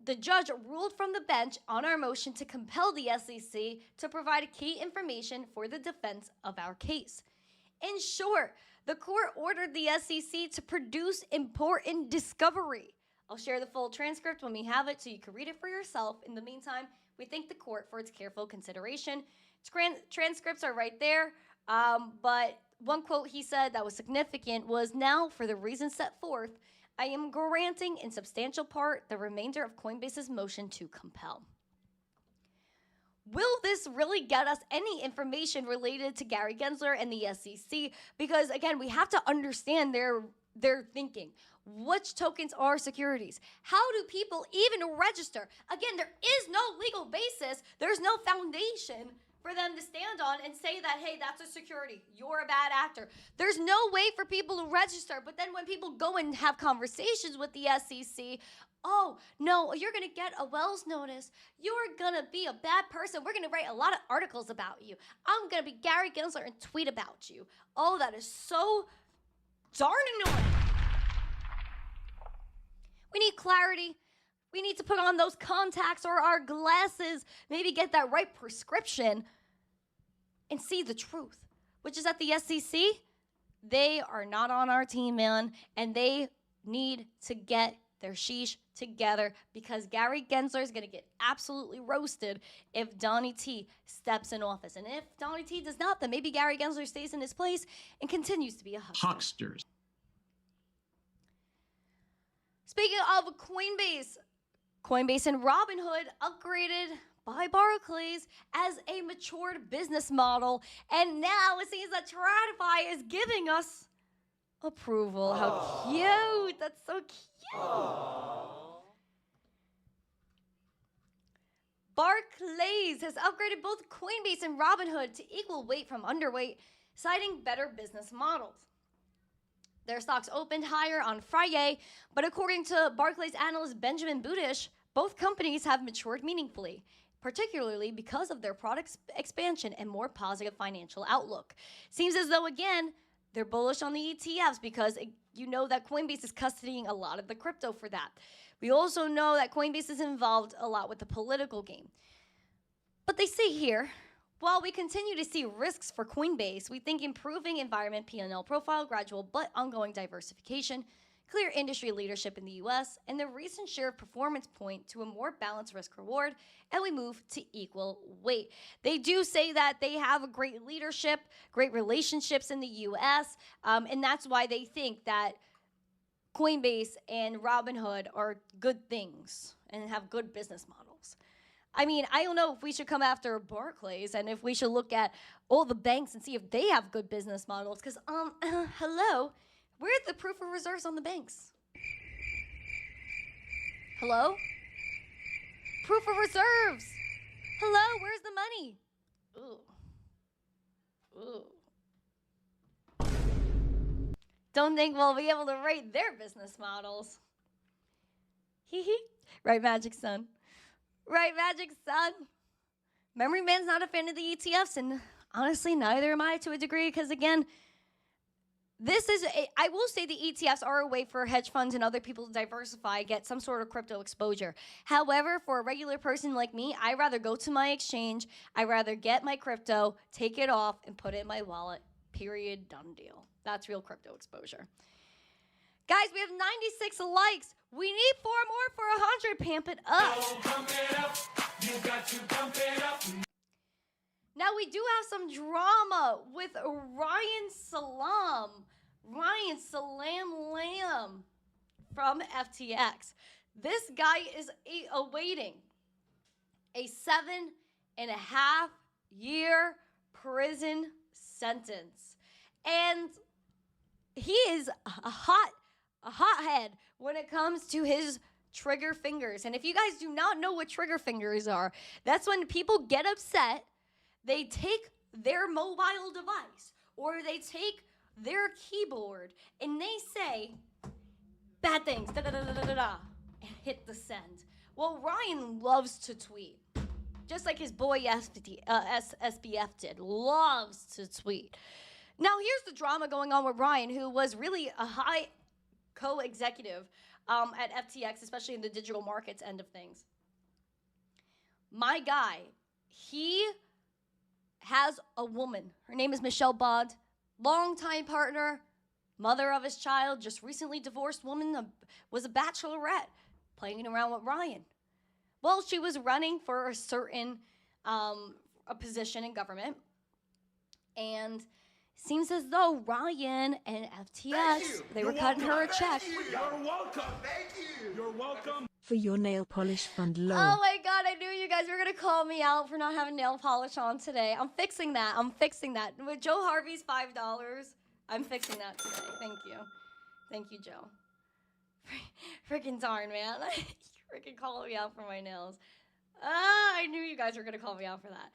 the judge ruled from the bench on our motion to compel the SEC to provide key information for the defense of our case. In short, the court ordered the SEC to produce important discovery. I'll share the full transcript when we have it so you can read it for yourself. In the meantime, we thank the court for its careful consideration. Transcripts are right there, but one quote he said that was significant was, "Now, for the reasons set forth, I am granting in substantial part the remainder of Coinbase's motion to compel." Will this really get us any information related to Gary Gensler and the SEC? Because, again, we have to understand their thinking. Which tokens are securities? How do people even register? Again, there is no legal basis. There's no foundation for them to stand on and say that, hey, that's a security, you're a bad actor. There's no way for people to register. But then when people go and have conversations with the SEC, oh, no, you're going to get a Wells notice. You're going to be a bad person. We're going to write a lot of articles about you. I'm going to be Gary Gensler and tweet about you. Oh, that is so darn annoying. We need clarity. We need to put on those contacts or our glasses, maybe get that right prescription and see the truth, which is that the SEC, they are not on our team, man, and they need to get their sheesh together because Gary Gensler is going to get absolutely roasted if Donnie T steps in office. And if Donnie T does not, then maybe Gary Gensler stays in his place and continues to be a huckster. Hucksters. Speaking of Coinbase and Robinhood upgraded by Barclays as a matured business model. And now it seems that TradFi is giving us approval. How cute. That's so cute. Barclays has upgraded both Coinbase and Robinhood to equal weight from underweight, citing better business models. Their stocks opened higher on Friday, but according to Barclays analyst Benjamin Budish, both companies have matured meaningfully, particularly because of their product expansion and more positive financial outlook. Seems as though, again, they're bullish on the ETFs because you know that Coinbase is custodying a lot of the crypto for that. We also know that Coinbase is involved a lot with the political game. But they say here, while we continue to see risks for Coinbase, we think improving environment P&L profile, gradual but ongoing diversification, clear industry leadership in the US, and the recent share of performance point to a more balanced risk reward, and we move to equal weight. They do say that they have a great leadership, great relationships in the US, and that's why they think that Coinbase and Robinhood are good things and have good business models. I mean, I don't know if we should come after Barclays and if we should look at all the banks and see if they have good business models. Because, hello, where's the proof of reserves on the banks? Hello? Proof of reserves. Hello, where's the money? Ooh. Don't think we'll be able to rate their business models. Hee hee. Right, Magic Son. Right, Magic Son. Memory Man's not a fan of the ETFs, and honestly, neither am I to a degree, because again, I will say the ETFs are a way for hedge funds and other people to diversify, get some sort of crypto exposure. However, for a regular person like me, I'd rather go to my exchange, I'd rather get my crypto, take it off, and put it in my wallet. Period. Done deal. That's real crypto exposure. Guys, we have 96 likes. We need 4 more for 100. Pamp it up. Pump it up. You got to pump it up. Now, we do have some drama with Ryan Salam Lamb from FTX. This guy is awaiting a 7.5-year prison sentence. And he is a hothead when it comes to his trigger fingers. And if you guys do not know what trigger fingers are, that's when people get upset, they take their mobile device or they take their keyboard and they say bad things, da-da-da-da-da-da, and hit the send. Well, Ryan loves to tweet, just like his boy SBF did, loves to tweet. Now, here's the drama going on with Ryan, who was really a high co-executive at FTX, especially in the digital markets end of things. My guy, he has a woman. Her name is Michelle Bond, longtime partner, mother of his child, just recently divorced woman, was a bachelorette, playing around with Ryan. Well, she was running for a certain a position in government, and seems as though Ryan and FTX, they were cutting her a check. You're welcome. Thank you. You're welcome. For your nail polish fund low. Oh my God, I knew you guys were going to call me out for not having nail polish on today. I'm fixing that. With Joe Harvey's $5, I'm fixing that today. Thank you. Thank you, Joe. Freaking darn, man. You freaking called me out for my nails. I knew you guys were going to call me out for that.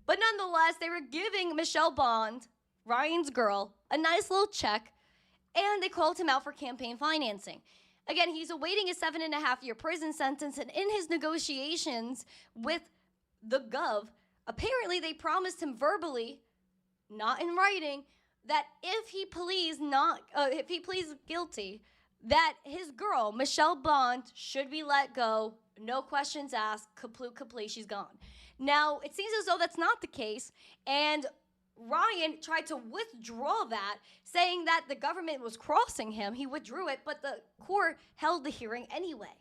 But nonetheless, they were giving Michelle Bond, Ryan's girl, a nice little check, and they called him out for campaign financing. Again, he's awaiting a 7.5-year prison sentence, and in his negotiations with the Gov, apparently they promised him verbally, not in writing, that if he pleads guilty, that his girl, Michelle Bond, should be let go, no questions asked, kaplu, she's gone. Now, it seems as though that's not the case, and Ryan tried to withdraw that, saying that the government was crossing him. He withdrew it, but the court held the hearing anyway.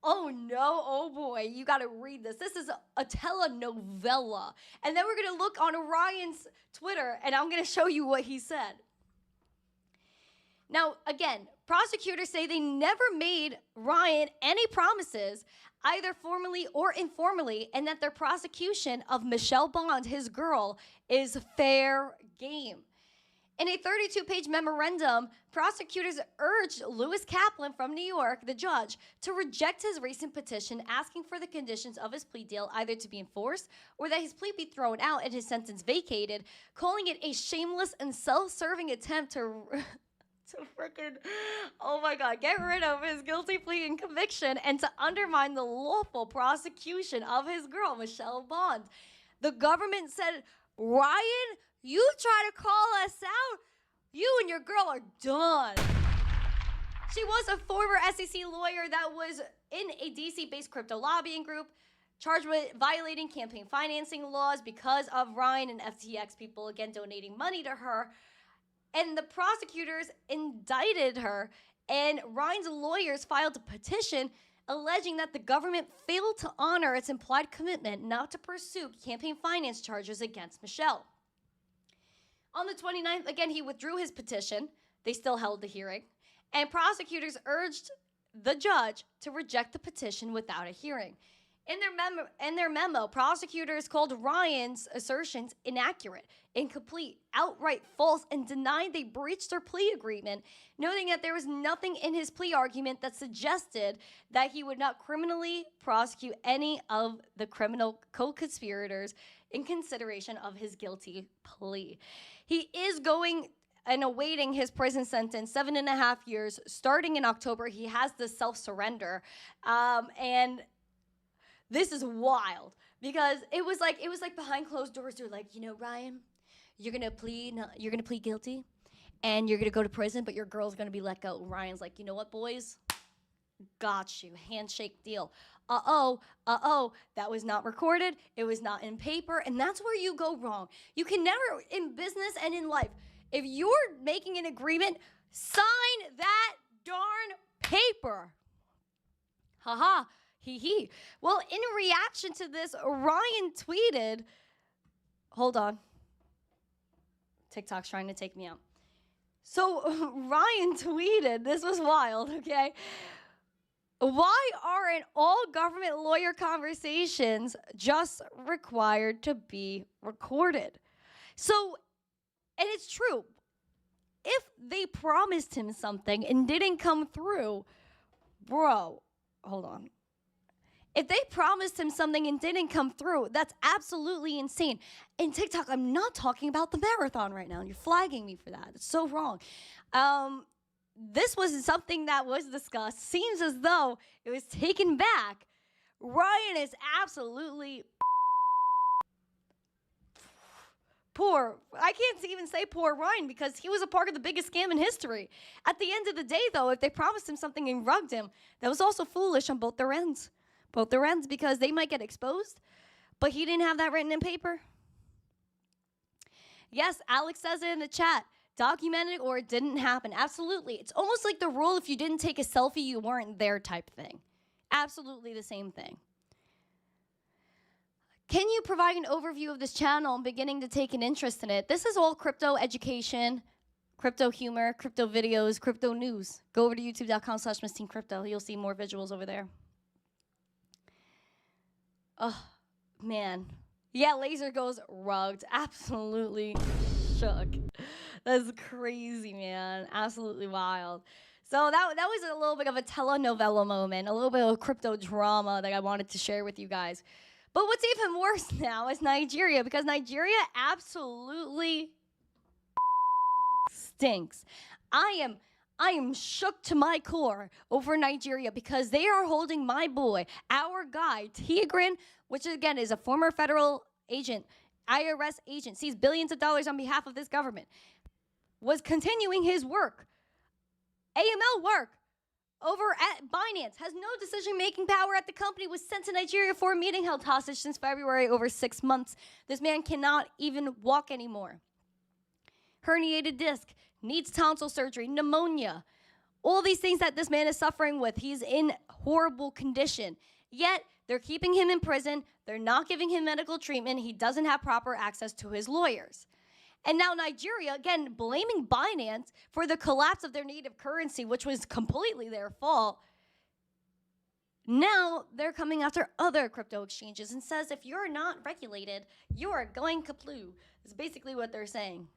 Oh no, oh boy, you gotta read this. This is a telenovela. And then we're gonna look on Ryan's Twitter, and I'm gonna show you what he said. Now, again, prosecutors say they never made Ryan any promises, either formally or informally, and that their prosecution of Michelle Bond, his girl, is fair game. In a 32-page memorandum, prosecutors urged Lewis Kaplan from New York, the judge, to reject his recent petition asking for the conditions of his plea deal either to be enforced or that his plea be thrown out and his sentence vacated, calling it a shameless and self-serving attempt to freaking, oh my God, get rid of his guilty plea and conviction and to undermine the lawful prosecution of his girl, Michelle Bond. The government said, Ryan, you try to call us out, you and your girl are done. She was a former SEC lawyer that was in a DC-based crypto lobbying group, charged with violating campaign financing laws because of Ryan and FTX people, again, donating money to her. And the prosecutors indicted her, and Ryan's lawyers filed a petition alleging that the government failed to honor its implied commitment not to pursue campaign finance charges against Michelle. On the 29th, again, he withdrew his petition. They still held the hearing. And prosecutors urged the judge to reject the petition without a hearing. In their memo, prosecutors called Ryan's assertions inaccurate, incomplete, outright false, and denied they breached their plea agreement, noting that there was nothing in his plea argument that suggested that he would not criminally prosecute any of the criminal co-conspirators in consideration of his guilty plea. He is going and awaiting his prison sentence, 7.5 years. Starting in October, he has the self-surrender. And this is wild because it was like behind closed doors. They're like, you know, Ryan, you're gonna plead guilty, and you're gonna go to prison, but your girl's gonna be let go. Ryan's like, you know what, boys, got you. Handshake deal. That was not recorded. It was not in paper, and that's where you go wrong. You can never, in business and in life, if you're making an agreement, sign that darn paper. Haha. Hee. Well, in reaction to this, Ryan tweeted, hold on. TikTok's trying to take me out. So Ryan tweeted, this was wild, okay? Why aren't all government lawyer conversations just required to be recorded? So, and it's true. If they promised him something and didn't come through, bro, hold on. If they promised him something and didn't come through, that's absolutely insane. In TikTok, I'm not talking about the marathon right now, and you're flagging me for that. It's so wrong. This was something that was discussed. Seems as though it was taken back. Ryan is absolutely poor. I can't even say poor Ryan because he was a part of the biggest scam in history. At the end of the day, though, if they promised him something and rugged him, that was also foolish on both their ends. Because they might get exposed, but he didn't have that written in paper. Yes, Alex says it in the chat. Documented or it didn't happen. Absolutely. It's almost like the rule if you didn't take a selfie, you weren't there type thing. Absolutely the same thing. Can you provide an overview of this channel? I'm beginning to take an interest in it. This is all crypto education, crypto humor, crypto videos, crypto news. Go over to youtube.com/missteencrypto. You'll see more visuals over there. Oh, man. Yeah, Laser goes rugged. Absolutely shook. That's crazy, man. Absolutely wild. So that was a little bit of a telenovela moment, a little bit of crypto drama that I wanted to share with you guys. But what's even worse now is Nigeria, because Nigeria absolutely stinks. I am shook to my core over Nigeria because they are holding my boy, our guy, Tigran, which again is a former federal agent, IRS agent, sees billions of dollars on behalf of this government, was continuing his work, AML work, over at Binance, has no decision-making power at the company, was sent to Nigeria for a meeting, held hostage since February, over 6 months. This man cannot even walk anymore. Herniated disc, needs tonsil surgery, pneumonia, all these things that this man is suffering with. He's in horrible condition. Yet, they're keeping him in prison. They're not giving him medical treatment. He doesn't have proper access to his lawyers. And now Nigeria, again, blaming Binance for the collapse of their native currency, which was completely their fault. Now they're coming after other crypto exchanges and says if you're not regulated, you're going kaplu. Is basically what they're saying.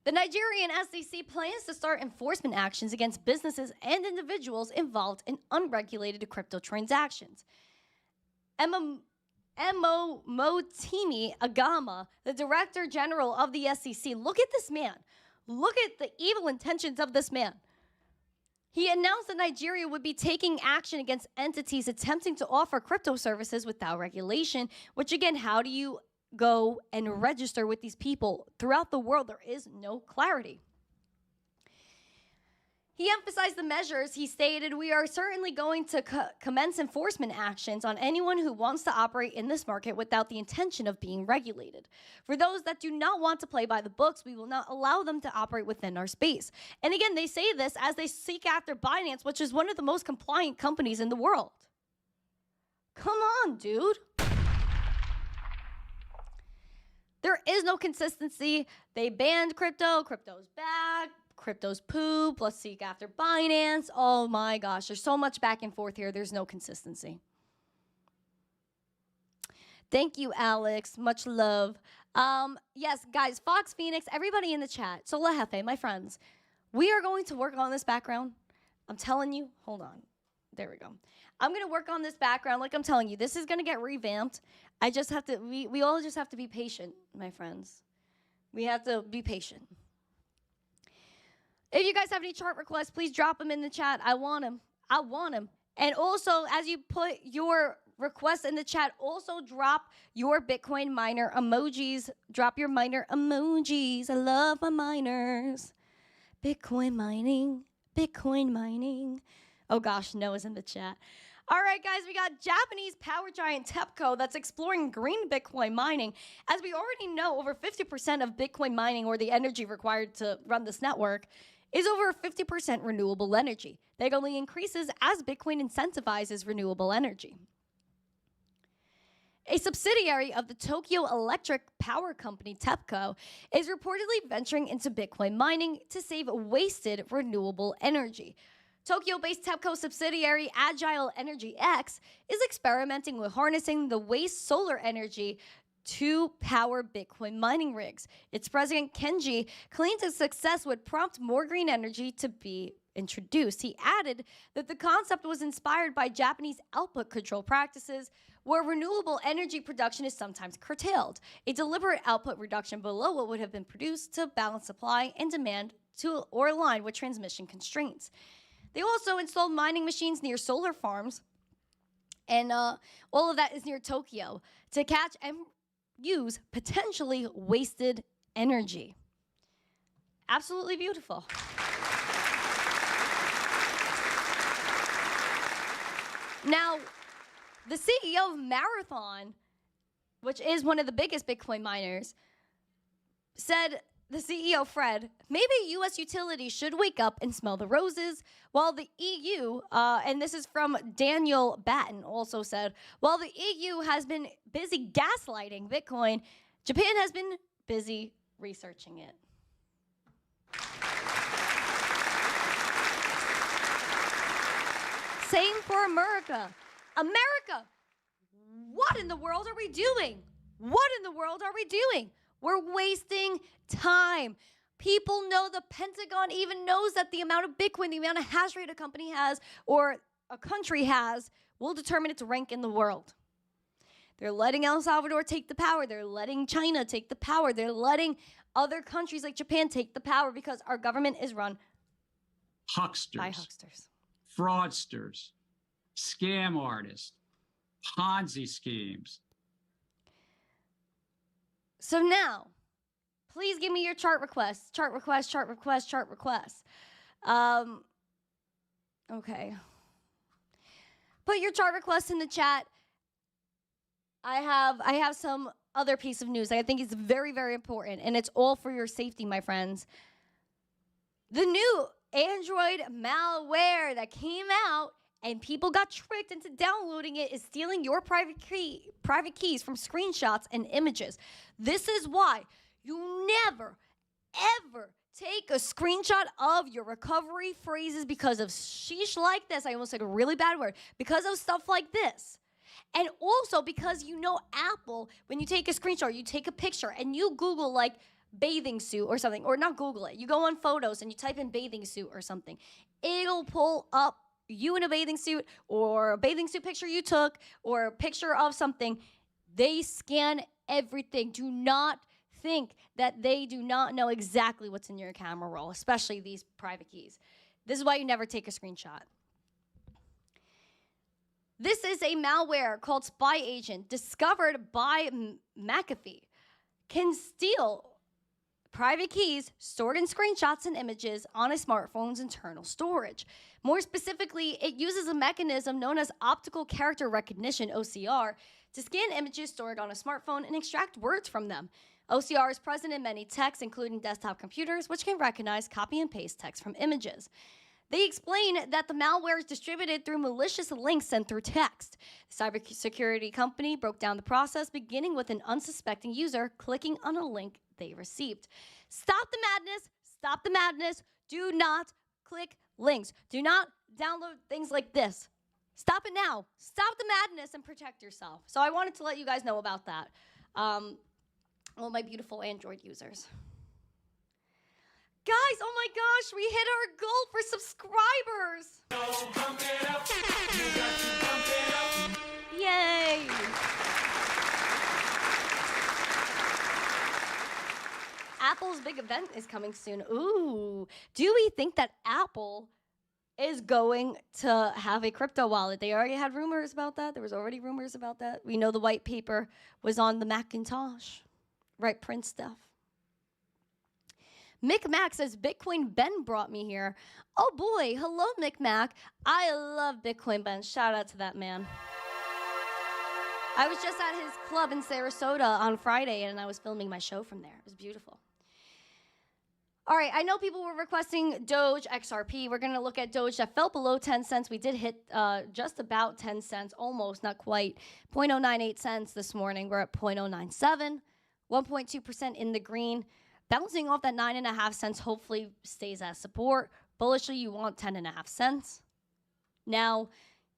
The Nigerian SEC plans to start enforcement actions against businesses and individuals involved in unregulated crypto transactions. Motimi Agama, the Director General of the SEC, look at this man. Look at the evil intentions of this man. He announced that Nigeria would be taking action against entities attempting to offer crypto services without regulation, which again, how do you go and register with these people? Throughout the world, there is no clarity. He emphasized the measures. He stated, we are certainly going to commence enforcement actions on anyone who wants to operate in this market without the intention of being regulated. For those that do not want to play by the books, we will not allow them to operate within our space. And again, they say this as they seek after Binance, which is one of the most compliant companies in the world. Come on, dude. There is no consistency. They banned crypto. Crypto's back. Crypto's poop. Let's seek after Binance. Oh my gosh. There's so much back and forth here. There's no consistency. Thank you, Alex. Much love. Yes, guys, Fox Phoenix, everybody in the chat. Sola Jefe, my friends. We are going to work on this background. I'm telling you. Hold on. There we go. I'm going to work on this background. Like I'm telling you, this is going to get revamped. I just have to, we all just have to be patient, my friends. We have to be patient. If you guys have any chart requests, please drop them in the chat. I want them. I want them. And also, as you put your requests in the chat, also drop your Bitcoin miner emojis. Drop your miner emojis. I love my miners. Bitcoin mining. Bitcoin mining. Oh gosh, Noah's in the chat. All right, guys, we got Japanese power giant TEPCO that's exploring green Bitcoin mining. As we already know, over 50% of Bitcoin mining, or the energy required to run this network, is over 50% renewable energy. That only increases as Bitcoin incentivizes renewable energy. A subsidiary of the Tokyo Electric Power Company, TEPCO, is reportedly venturing into Bitcoin mining to save wasted renewable energy. Tokyo-based TEPCO subsidiary Agile Energy X is experimenting with harnessing the waste solar energy to power Bitcoin mining rigs. Its president, Kenji, claims its success would prompt more green energy to be introduced. He added that the concept was inspired by Japanese output control practices, where renewable energy production is sometimes curtailed, a deliberate output reduction below what would have been produced to balance supply and demand or align with transmission constraints. They also installed mining machines near solar farms, and all of that is near Tokyo, to catch and use potentially wasted energy. Absolutely beautiful. Now, the CEO of Marathon, which is one of the biggest Bitcoin miners, said, the CEO, Fred, maybe U.S. utilities should wake up and smell the roses, while the EU, and this is from Daniel Batten, also said, while the EU has been busy gaslighting Bitcoin, Japan has been busy researching it. Same for America. America, what in the world are we doing? What in the world are we doing? We're wasting time. People know, the Pentagon even knows that the amount of Bitcoin, the amount of hash rate a company has or a country has will determine its rank in the world. They're letting El Salvador take the power. They're letting China take the power. They're letting other countries like Japan take the power because our government is run by hucksters, fraudsters, scam artists, Ponzi schemes. So now, please give me your chart requests. Chart requests, chart requests, chart requests. Okay. Put your chart requests in the chat. I have some other piece of news that I think is very, very important, and it's all for your safety, my friends. The new Android malware that came out and people got tricked into downloading it is stealing your private keys from screenshots and images. This is why you never, ever take a screenshot of your recovery phrases because of sheesh like this. I almost said a really bad word. Because of stuff like this. And also because you know Apple, when you take a screenshot, you take a picture and you Google like bathing suit or something, or not Google it. You go on photos and you type in bathing suit or something. It'll pull up you in a bathing suit or a bathing suit picture you took or a picture of something. They scan everything. Do not think that they do not know exactly what's in your camera roll, especially these private keys. This is why you never take a screenshot. This is a malware called Spy Agent, discovered by McAfee. Can steal private keys stored in screenshots and images on a smartphone's internal storage. More specifically, it uses a mechanism known as optical character recognition, OCR, to scan images stored on a smartphone and extract words from them. OCR is present in many texts, including desktop computers, which can recognize copy and paste text from images. They explain that the malware is distributed through malicious links sent through text. The cybersecurity company broke down the process, beginning with an unsuspecting user clicking on a link they received. Stop the madness. Stop the madness. Do not click links. Do not download things like this. Stop it now. Stop the madness and protect yourself. So I wanted to let you guys know about that. All my beautiful Android users. Guys, oh my gosh, we hit our goal for subscribers. Yay. Apple's big event is coming soon. Ooh, do we think that Apple is going to have a crypto wallet? They already had rumors about that. There was already rumors about that. We know the white paper was on the Macintosh. Right, Prince Steph? Mick Mac says, Bitcoin Ben brought me here. Oh boy, hello Mick Mac. I love Bitcoin Ben. Shout out to that man. I was just at his club in Sarasota on Friday and I was filming my show from there. It was beautiful. All right, I know people were requesting Doge XRP. We're gonna look at Doge that fell below 10 cents. We did hit just about 10 cents, almost, not quite. 0.098 cents this morning. We're at 0.097, 1.2% in the green. Bouncing off that 9.5 cents, hopefully stays as support. Bullishly, you want 10.5 cents. Now,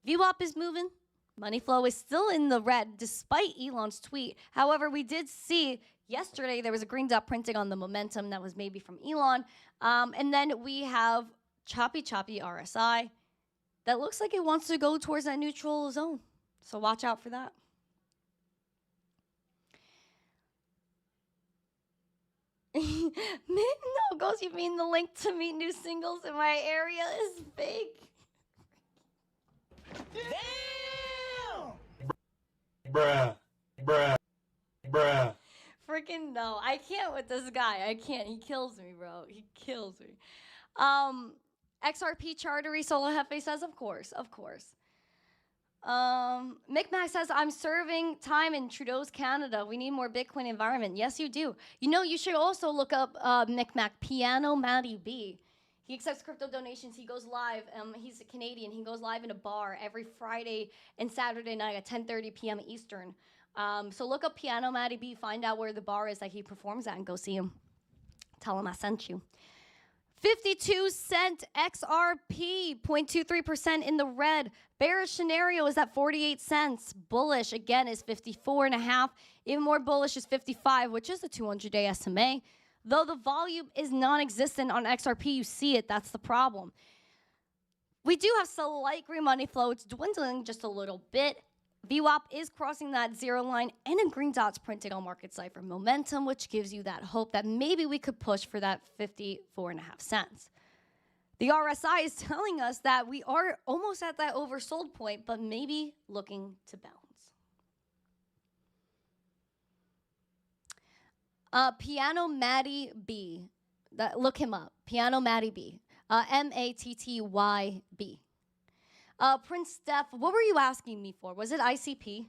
VWAP is moving. Money flow is still in the red despite Elon's tweet. However, we did see yesterday there was a green dot printing on the momentum that was maybe from Elon. And then we have choppy RSI that looks like it wants to go towards that neutral zone. So watch out for that. No, Ghost, you mean the link to meet new singles in my area is fake? Bruh. Freaking no. I can't with this guy. I can't. He kills me, bro. He kills me. XRP Chartery Solo Hefe says, of course. Micmac says, I'm serving time in Trudeau's Canada. We need more Bitcoin environment. Yes, you do. You know, you should also look up Micmac Piano Matty B. He accepts crypto donations. He goes live. He's a Canadian. He goes live in a bar every Friday and Saturday night at 10:30 p.m. Eastern. So look up Piano Matty B. Find out where the bar is that he performs at and go see him. Tell him I sent you. 52 cent XRP, 0.23% in the red. Bearish scenario is at 48 cents. Bullish, again, is 54.5. Even more bullish is 55, which is the 200-day SMA. Though the volume is non-existent on XRP, you see it. That's the problem. We do have slight green money flow. It's dwindling just a little bit. VWAP is crossing that zero line, and a green dot's printed on market Cipher momentum, which gives you that hope that maybe we could push for that 54.5 cents. The RSI is telling us that we are almost at that oversold point, but maybe looking to bounce. Piano Matty B. Look him up. Piano Matty B. MATTYB. Prince Steph, what were you asking me for? Was it ICP? I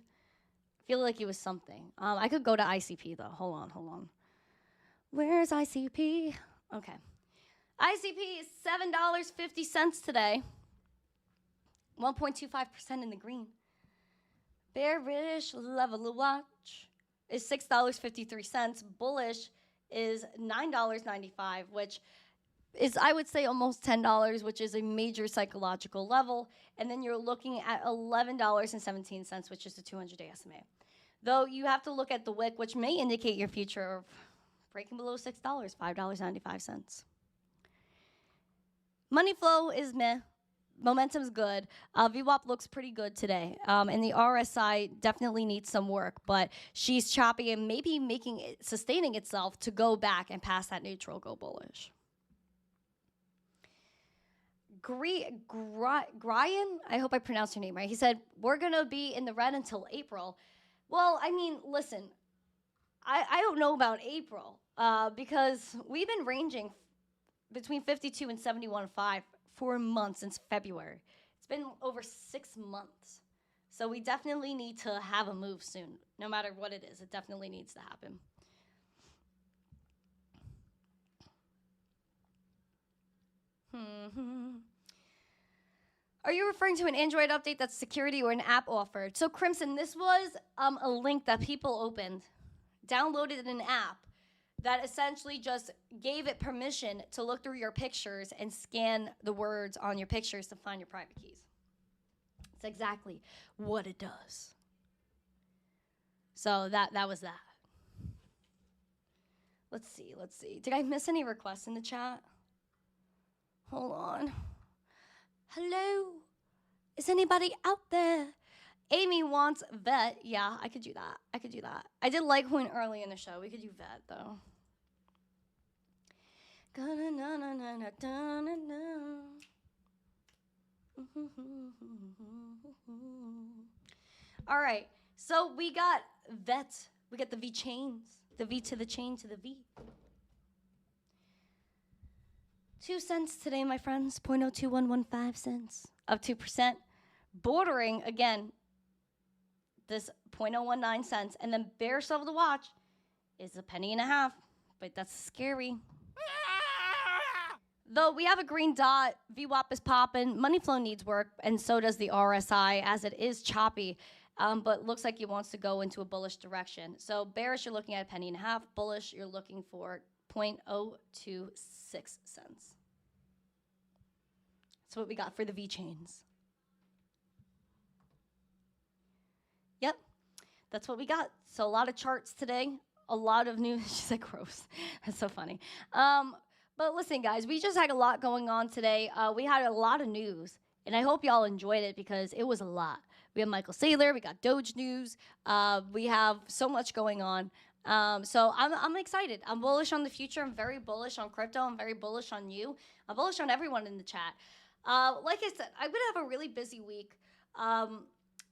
feel like it was something. I could go to ICP, though. Hold on. Where's ICP? Okay. ICP is $7.50 today. 1.25% in the green. Bearish level of watch is $6.53. Bullish is $9.95, which is, I would say, almost $10, which is a major psychological level. And then you're looking at $11.17, which is the 200-day SMA. Though you have to look at the wick, which may indicate your future of breaking below $6, $5.95. Money flow is meh. Momentum's good. VWAP looks pretty good today. And the RSI definitely needs some work, but she's choppy and maybe sustaining itself to go back and pass that neutral, go bullish. Brian, I hope I pronounced your name right. He said, we're going to be in the red until April. Well, I mean, listen, I don't know about April because we've been ranging between 52 and 71.5 for months since February. It's been over 6 months. So we definitely need to have a move soon. No matter what it is, it definitely needs to happen. Are you referring to an Android update that's security or an app offered? So Crimson, this was a link that people opened, downloaded an app that essentially just gave it permission to look through your pictures and scan the words on your pictures to find your private keys. It's exactly what it does. So that was that. Let's see. Did I miss any requests in the chat? Hold on. Hello? Is anybody out there? Amy wants vet. Yeah, I could do that. I did Litecoin early in the show. We could do vet, though. All right, so we got vet. We got the V chains. The V to the chain to the V. 2 cents today, my friends. 0.02115 cents. Up 2%. Bordering, again, this 0.019 cents. And then bearish level to watch is a penny and a half. But that's scary. Though we have a green dot, VWAP is popping, money flow needs work, and so does the RSI, as it is choppy, but looks like it wants to go into a bullish direction. So bearish, you're looking at a penny and a half. Bullish, you're looking for 0.026 cents. That's what we got for the V chains. Yep, that's what we got. So a lot of charts today, a lot of news. She said gross. That's so funny. But listen, guys, we just had a lot going on today. We had a lot of news, and I hope y'all enjoyed it because it was a lot. We have Michael Saylor, we got Doge news, we have so much going on. So I'm excited. I'm bullish on the future. I'm very bullish on crypto. I'm very bullish on you. I'm bullish on everyone in the chat. Like I said, I'm going to have a really busy week.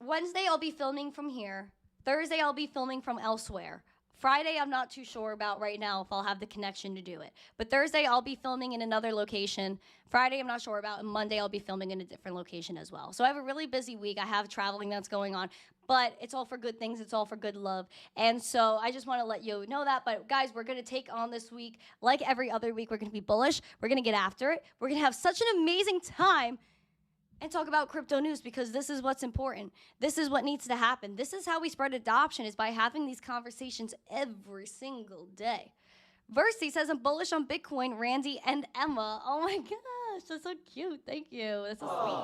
Wednesday, I'll be filming from here. Thursday, I'll be filming from elsewhere. Friday, I'm not too sure about right now if I'll have the connection to do it. But Thursday, I'll be filming in another location. Friday, I'm not sure about. And Monday, I'll be filming in a different location as well. So I have a really busy week. I have traveling that's going on. But it's all for good things. It's all for good love. And so I just want to let you know that. But guys, we're going to take on this week. Like every other week, we're going to be bullish. We're going to get after it. We're going to have such an amazing time and talk about crypto news because this is what's important. This is what needs to happen. This is how we spread adoption, is by having these conversations every single day. Versey says, I'm bullish on Bitcoin, Randy and Emma. Oh my gosh, that's so cute. Thank you. That's so sweet.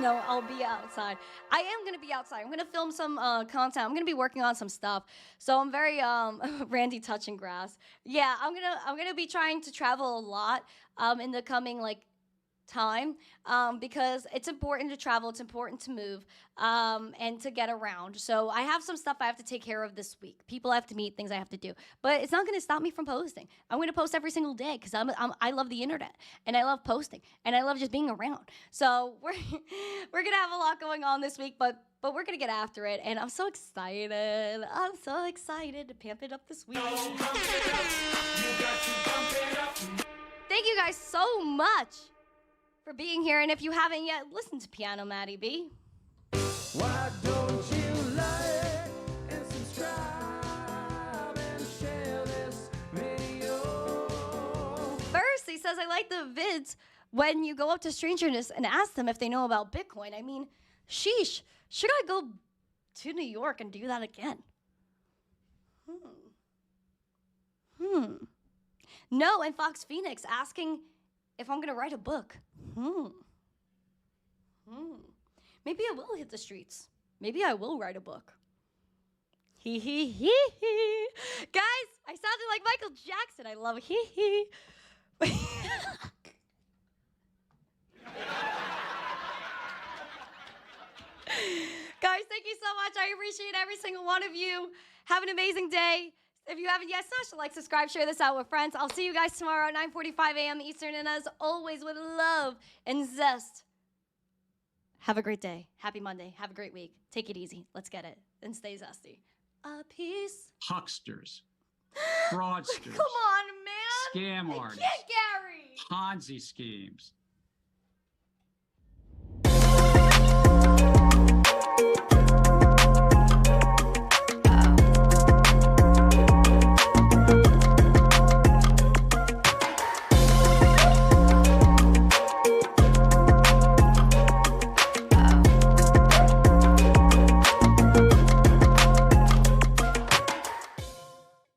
No, I'll be outside. I am going to be outside. I'm going to film some content. I'm going to be working on some stuff. So I'm very Randy touching grass. Yeah, I'm going to be trying to travel a lot in the coming time because it's important to travel, it's important to move and to get around. So I have some stuff I have to take care of this week. People I have to meet, things I have to do. But it's not going to stop me from posting. I'm going to post every single day because I love the internet and I love posting and I love just being around. So we're going to have a lot going on this week, but we're going to get after it, and I'm so excited. I'm so excited to pamp it up this week. Thank you guys so much for being here, and if you haven't yet, listen to Piano Maddie B. Why don't you like and subscribe and share this video? First, he says, I like the vids when you go up to strangers and ask them if they know about Bitcoin. I mean, sheesh, should I go to New York and do that again? No, and Fox Phoenix asking if I'm going to write a book. Maybe I will hit the streets. Maybe I will write a book. Hee hee hee hee. Guys, I sounded like Michael Jackson. I love hee hee. Guys, thank you so much. I appreciate every single one of you. Have an amazing day. If you haven't yet, smash the like, subscribe, share this out with friends. I'll see you guys tomorrow at 9:45 a.m. Eastern. And as always, with love and zest, have a great day. Happy Monday. Have a great week. Take it easy. Let's get it. And stay zesty. Peace. Hucksters, fraudsters, Come on, man. scam I artists, can't, Gary. Ponzi schemes.